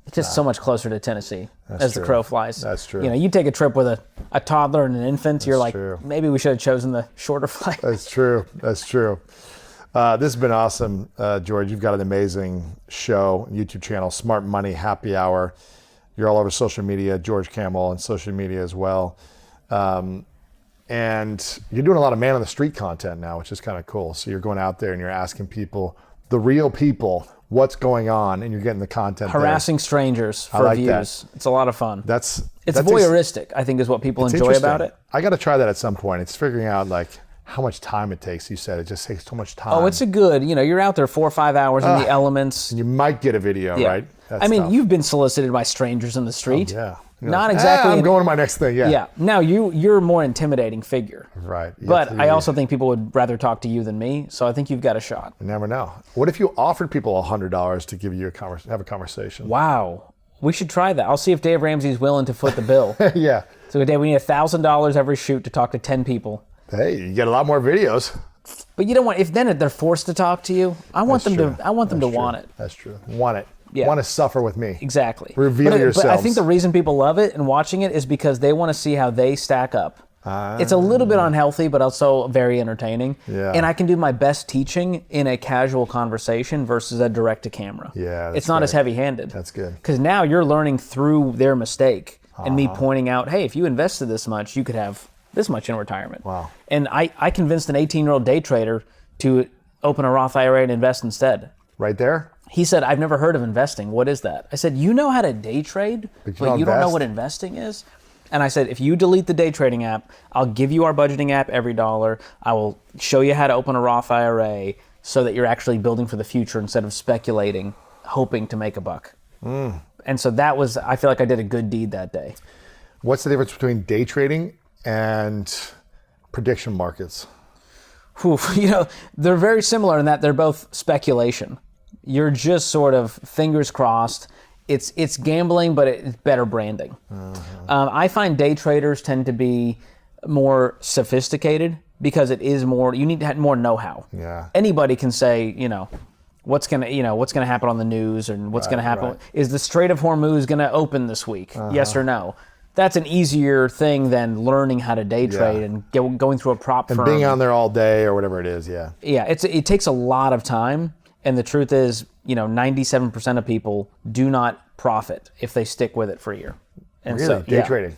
It's just so much closer to Tennessee as the crow flies. That's true. You take a trip with a toddler and an infant, you're like, true. maybe we should have chosen the shorter flight. That's true. This has been awesome, George. You've got an amazing show, YouTube channel, Smart Money Happy Hour. You're all over social media, George Kamel on social media as well. And you're doing a lot of man on the street content now, which is kind of cool. So you're going out there and you're asking people, the real people, what's going on, and you're getting the content Harassing strangers for views. It's a lot of fun. It's voyeuristic, I think, is what people enjoy about it. I got to try that at some point. It's figuring out how much time it takes. You said it just takes so much time. Oh, it's a good, you're out there 4 or 5 hours in the elements. And you might get a video, right? That's tough. You've been solicited by strangers in the street. Oh, yeah. Not exactly. I'm going to my next thing. Yeah. Yeah. Now you're a more intimidating figure. Right. But I also think people would rather talk to you than me. So I think you've got a shot. You never know. What if you offered people $100 to give you have a conversation? Wow. We should try that. I'll see if Dave Ramsey's willing to foot the bill. Yeah. So Dave, we need $1,000 every shoot to talk to 10 people. Hey, you get a lot more videos. But you don't want, if then they're forced to talk to you, I want them to want it. That's true. Want it. Yeah. Want to suffer with me. Exactly. Reveal yourselves. But I think the reason people love it and watching it is because they want to see how they stack up. It's a little bit unhealthy, but also very entertaining. Yeah. And I can do my best teaching in a casual conversation versus a direct to camera. Yeah. It's not as heavy-handed. That's good. Because now you're learning through their mistake and me pointing out, hey, if you invested this much, you could have this much in retirement. Wow. And I convinced an 18-year-old day trader to open a Roth IRA and invest instead. Right there? He said, I've never heard of investing. What is that? I said, you know how to day trade, but you don't know what investing is? And I said, if you delete the day trading app, I'll give you our budgeting app, EveryDollar. I will show you how to open a Roth IRA so that you're actually building for the future instead of speculating, hoping to make a buck. And so I feel like I did a good deed that day. What's the difference between day trading and prediction markets? They're very similar in that they're both speculation. You're just sort of fingers crossed. It's gambling, but it's better branding. I find day traders tend to be more sophisticated because it is more. You need to have more know-how. Yeah. Anybody can say, what's gonna happen on the news and what's gonna happen. Right. Is the Strait of Hormuz gonna open this week? Yes or no? That's an easier thing than learning how to day trade and going through a prop firm. And being on there all day or whatever it is. Yeah. Yeah. It takes a lot of time. And the truth is, 97% of people do not profit if they stick with it for a year. And really? Day trading?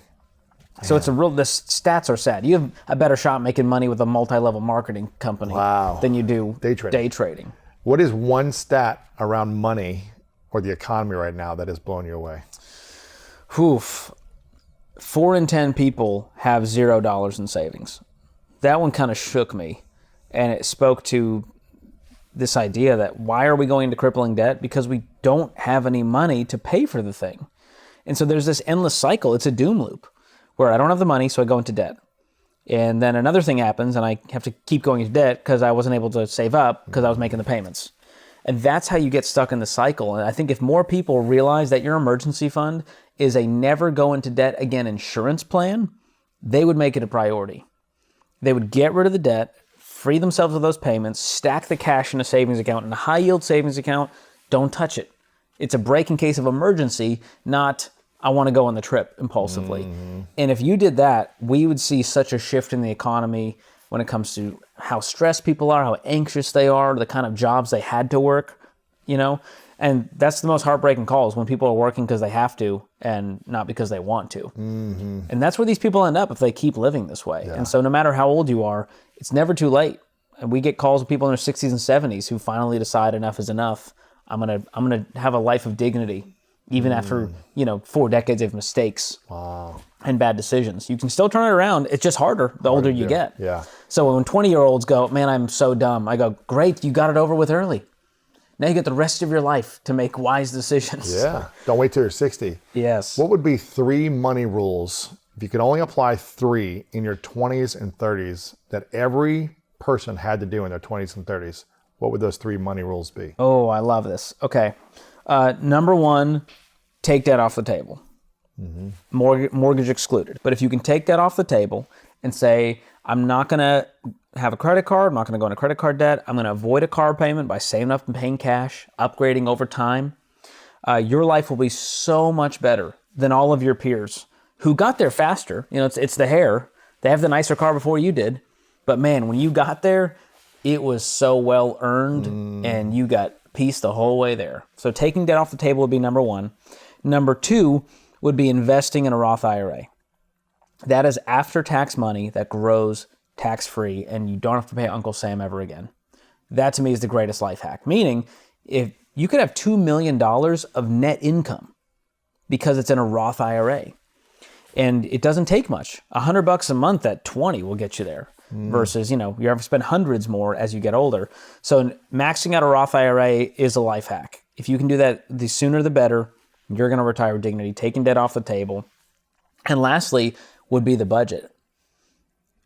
So the stats are sad. You have a better shot making money with a multi-level marketing company than you do day trading. What is one stat around money or the economy right now that has blown you away? 4 in 10 people have $0 in savings. That one kind of shook me, and it spoke to this idea that why are we going into crippling debt? Because we don't have any money to pay for the thing. And so there's this endless cycle. It's a doom loop where I don't have the money, so I go into debt. And then another thing happens, and I have to keep going into debt because I wasn't able to save up because I was making the payments. And that's how you get stuck in the cycle. And I think if more people realize that your emergency fund is a never go into debt again insurance plan, they would make it a priority. They would get rid of the debt, free themselves of those payments, stack the cash in a savings account, in a high yield savings account. Don't touch it. It's a break in case of emergency, not I want to go on the trip impulsively. And if you did that, we would see such a shift in the economy when it comes to how stressed people are, how anxious they are, the kind of jobs they had to work, And that's the most heartbreaking calls when people are working because they have to and not because they want to. And that's where these people end up if they keep living this way. And so no matter how old you are, it's never too late. And we get calls with people in their 60s and 70s who finally decide enough is enough. I'm gonna have a life of dignity, even after 4 decades of mistakes and bad decisions. You can still turn it around. It's just harder the older you get. So when 20-year-olds go, man, I'm so dumb, I go, great, you got it over with early. Now you get the rest of your life to make wise decisions. Yeah. Don't wait till you're 60. Yes. What would be 3 money rules, if you could only apply 3 in your 20s and 30s, that every person had to do in their 20s and 30s? What would those 3 money rules be? Oh, I love this. Okay. Number 1, take debt off the table. Mortgage excluded. But if you can take debt off the table and say, I'm not going to have a credit card, I'm not going to go into credit card debt, I'm going to avoid a car payment by saving up and paying cash, upgrading over time, your life will be so much better than all of your peers who got there faster. It's the hair. They have the nicer car before you did. But man, when you got there, it was so well earned and you got peace the whole way there. So taking debt off the table would be number 1. Number 2 would be investing in a Roth IRA. That is after-tax money that grows tax-free and you don't have to pay Uncle Sam ever again. That to me is the greatest life hack. Meaning, if you could have $2 million of net income because it's in a Roth IRA. And it doesn't take much. $100 a month at 20 will get you there. Versus, you have to spend hundreds more as you get older. So maxing out a Roth IRA is a life hack. If you can do that, the sooner the better. You're going to retire with dignity, taking debt off the table. And lastly would be the budget.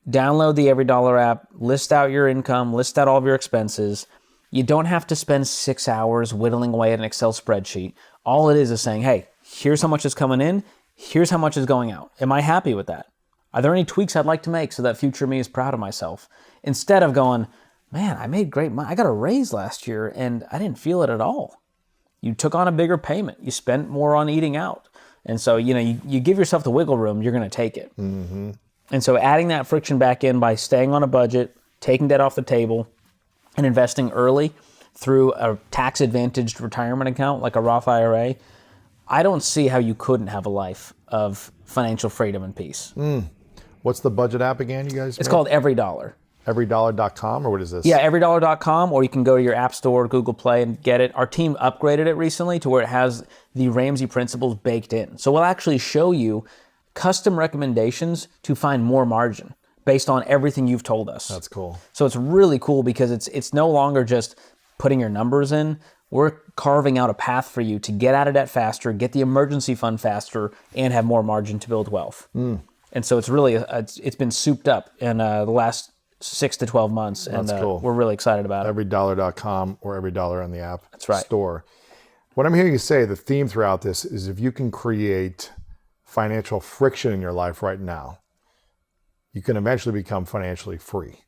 Download the EveryDollar app, list out your income, list out all of your expenses. You don't have to spend 6 hours whittling away at an Excel spreadsheet. All it is saying, hey, here's how much is coming in, here's how much is going out. Am I happy with that? Are there any tweaks I'd like to make so that future me is proud of myself? Instead of going, man, I made great money. I got a raise last year and I didn't feel it at all. You took on a bigger payment. You spent more on eating out. And so, you give yourself the wiggle room, you're going to take it. And so adding that friction back in by staying on a budget, taking debt off the table, and investing early through a tax-advantaged retirement account like a Roth IRA, I don't see how you couldn't have a life of financial freedom and peace. What's the budget app again, you guys? It's called EveryDollar. EveryDollar.com, or what is this? Yeah, EveryDollar.com, or you can go to your App Store, Google Play, and get it. Our team upgraded it recently to where it has the Ramsey principles baked in. So we'll actually show you custom recommendations to find more margin based on everything you've told us. That's cool. So it's really cool because it's no longer just putting your numbers in. We're carving out a path for you to get out of debt faster, get the emergency fund faster, and have more margin to build wealth. And so it's really, it's been souped up in the last 6 to 12 months. And That's cool. We're really excited about it. EveryDollar.com or EveryDollar on the app right. store. What I'm hearing you say, the theme throughout this is if you can create financial friction in your life right now, you can eventually become financially free.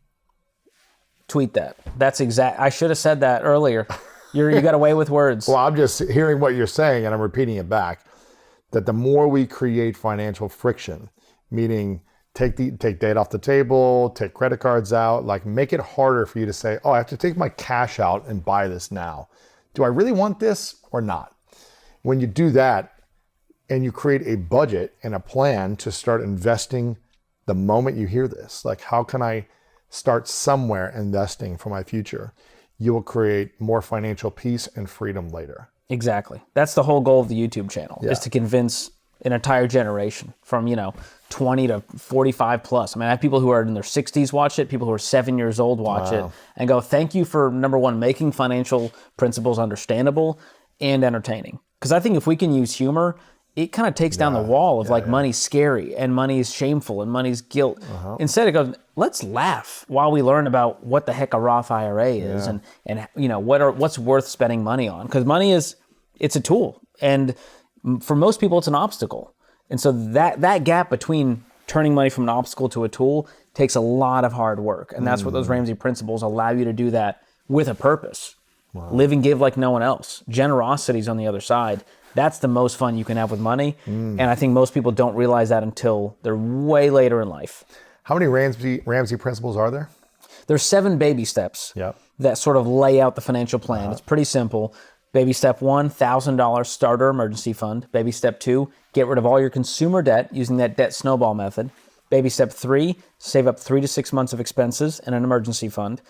Tweet that. That's exact. I should have said that earlier. You got away with words. Well, I'm just hearing what you're saying and I'm repeating it back. That the more we create financial friction, meaning take debt off the table, take credit cards out, like make it harder for you to say, oh, I have to take my cash out and buy this now. Do I really want this or not? When you do that, and you create a budget and a plan to start investing the moment you hear this. Like, how can I start somewhere investing for my future? You will create more financial peace and freedom later. Exactly. That's the whole goal of the YouTube channel, is to convince an entire generation from, 20 to 45 plus. I mean, I have people who are in their 60s watch it, people who are 7 years old watch it, and go, thank you for, number one, making financial principles understandable and entertaining. Because I think if we can use humor, it kind of takes down the wall of money's scary and money's shameful and money's guilt. Instead it goes, let's laugh while we learn about what the heck a Roth IRA is and what's worth spending money on. Because money it's a tool. And for most people, it's an obstacle. And so that gap between turning money from an obstacle to a tool takes a lot of hard work. And that's what those Ramsey principles allow you to do, that with a purpose. Live and give like no one else. Generosity's on the other side. That's the most fun you can have with money. And I think most people don't realize that until they're way later in life. How many Ramsey principles are there? There's 7 baby steps that sort of lay out the financial plan. It's pretty simple. Baby step 1, $1,000 starter emergency fund. Baby step 2, get rid of all your consumer debt using that debt snowball method. Baby step 3, save up 3 to 6 months of expenses in an emergency fund.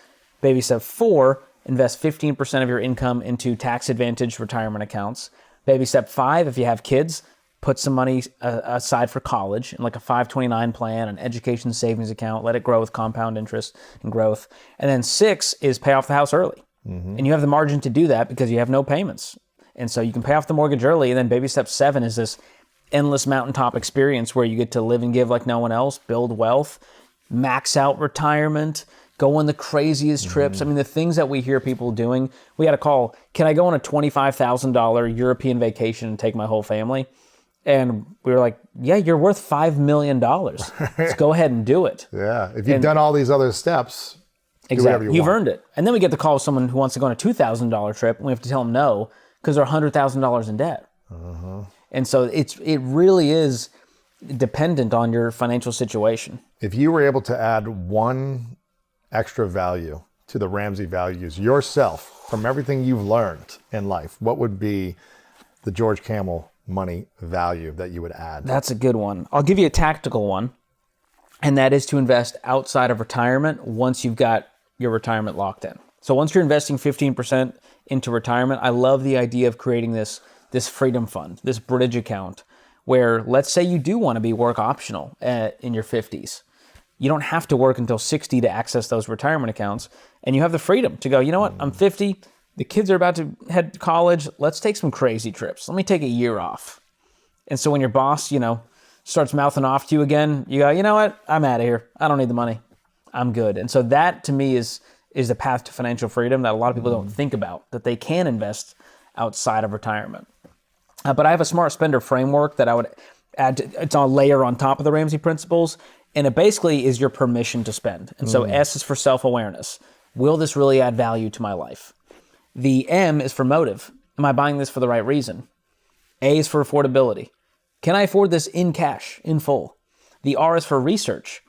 Baby step 4, invest 15% of your income into tax-advantaged retirement accounts. Baby step 5, if you have kids, put some money aside for college in like a 529 plan, an education savings account, let it grow with compound interest and growth. And then 6 is pay off the house early. And you have the margin to do that because you have no payments. And so you can pay off the mortgage early. And then baby step 7 is this endless mountaintop experience where you get to live and give like no one else, build wealth, max out retirement, go on the craziest trips. I mean, the things that we hear people doing, we had a call, can I go on a $25,000 European vacation and take my whole family? And we were like, yeah, you're worth $5 million. Let's go ahead and do it. Yeah. If you've done all these other steps, exactly, you've earned it. And then we get the call of someone who wants to go on a $2,000 trip, and we have to tell them no because they're $100,000 in debt. And so it really is dependent on your financial situation. If you were able to add one extra value to the Ramsey values yourself from everything you've learned in life, what would be the George Kamel money value that you would add? That's a good one. I'll give you a tactical one, and that is to invest outside of retirement once you've got your retirement locked in. So once you're investing 15% into retirement, I love the idea of creating this freedom fund, this bridge account, where let's say you do want to be work optional in your 50s. You don't have to work until 60 to access those retirement accounts, and you have the freedom to go, you know what, I'm 50, the kids are about to head to college, let's take some crazy trips. Let me take a year off. And so when your boss, starts mouthing off to you again, you go, you know what, I'm out of here. I don't need the money. I'm good. And so that to me is the path to financial freedom that a lot of people don't think about, that they can invest outside of retirement. But I have a smart spender framework that I would add it's a layer on top of the Ramsey principles. And it basically is your permission to spend. And so S is for self-awareness. Will this really add value to my life? The M is for motive. Am I buying this for the right reason? A is for affordability. Can I afford this in cash, in full? The R is for research.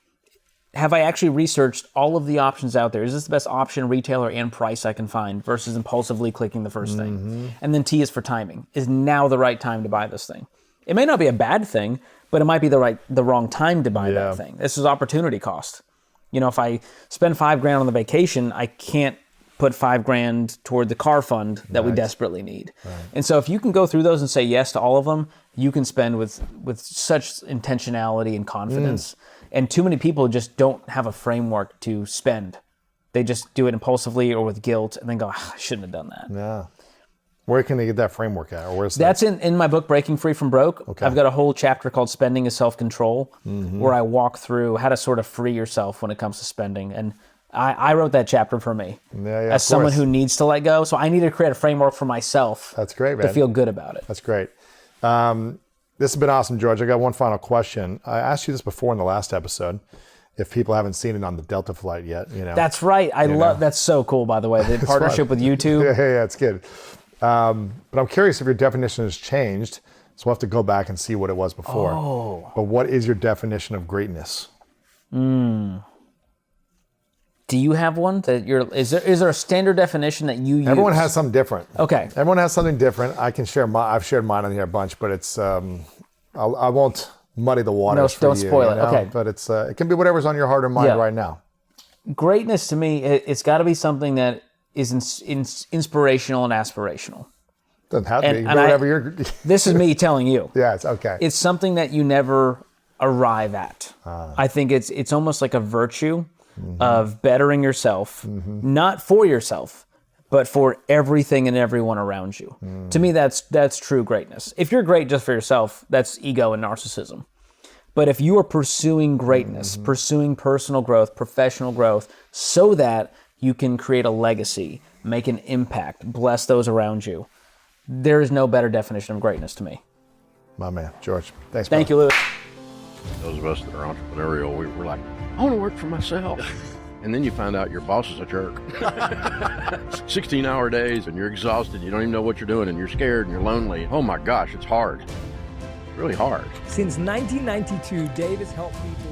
Have I actually researched all of the options out there? Is this the best option, retailer, and price I can find versus impulsively clicking the first thing? And then T is for timing. Is now the right time to buy this thing? It may not be a bad thing, but it might be the wrong time to buy that thing. This is opportunity cost. If I spend $5,000 on the vacation, I can't put $5,000 toward the car fund that we desperately need. And so if you can go through those and say yes to all of them, you can spend with such intentionality and confidence. And too many people just don't have a framework to spend. They just do it impulsively or with guilt and then go, I shouldn't have done that. Yeah. Where can they get that framework at? Or where's That's in my book, Breaking Free from Broke. Okay. I've got a whole chapter called Spending is Self-Control, where I walk through how to sort of free yourself when it comes to spending. And I wrote that chapter for me as someone who needs to let go. So I need to create a framework for myself. That's great, man. To feel good about it. That's great. This has been awesome, George. I got one final question. I asked you this before in the last episode. If people haven't seen it on the Delta flight yet, That's right. I love that's so cool, by the way. The partnership with YouTube. Yeah, it's good. But I'm curious if your definition has changed. So we'll have to go back and see what it was before. Oh. But what is your definition of greatness? Do you have one that is there a standard definition that you use? Everyone has something different. Okay. Everyone has something different. I can share I've shared mine on here a bunch, but it's I won't muddy the waters. No, for don't you, spoil it. know? Okay. But it can be whatever's on your heart or mind Yeah. right now. Greatness to me, it's got to be something that is inspirational and aspirational. Doesn't have to And- be. and Whatever you're. This is me telling you. Yeah, it's okay. It's something that you never arrive at. I think it's almost like a virtue of bettering yourself, not for yourself, but for everything and everyone around you. To me, that's true greatness. If you're great just for yourself, that's ego and narcissism. But if you are pursuing greatness, pursuing personal growth, professional growth, so that you can create a legacy, make an impact, bless those around you, there is no better definition of greatness to me. My man, George. Thanks. Thank brother. you, Louis. Those of us that are entrepreneurial, we're like, I want to work for myself. And then you find out your boss is a jerk. 16-hour days and you're exhausted. You don't even know what you're doing and you're scared and you're lonely. Oh my gosh, it's hard. It's really hard. Since 1992, Dave has helped people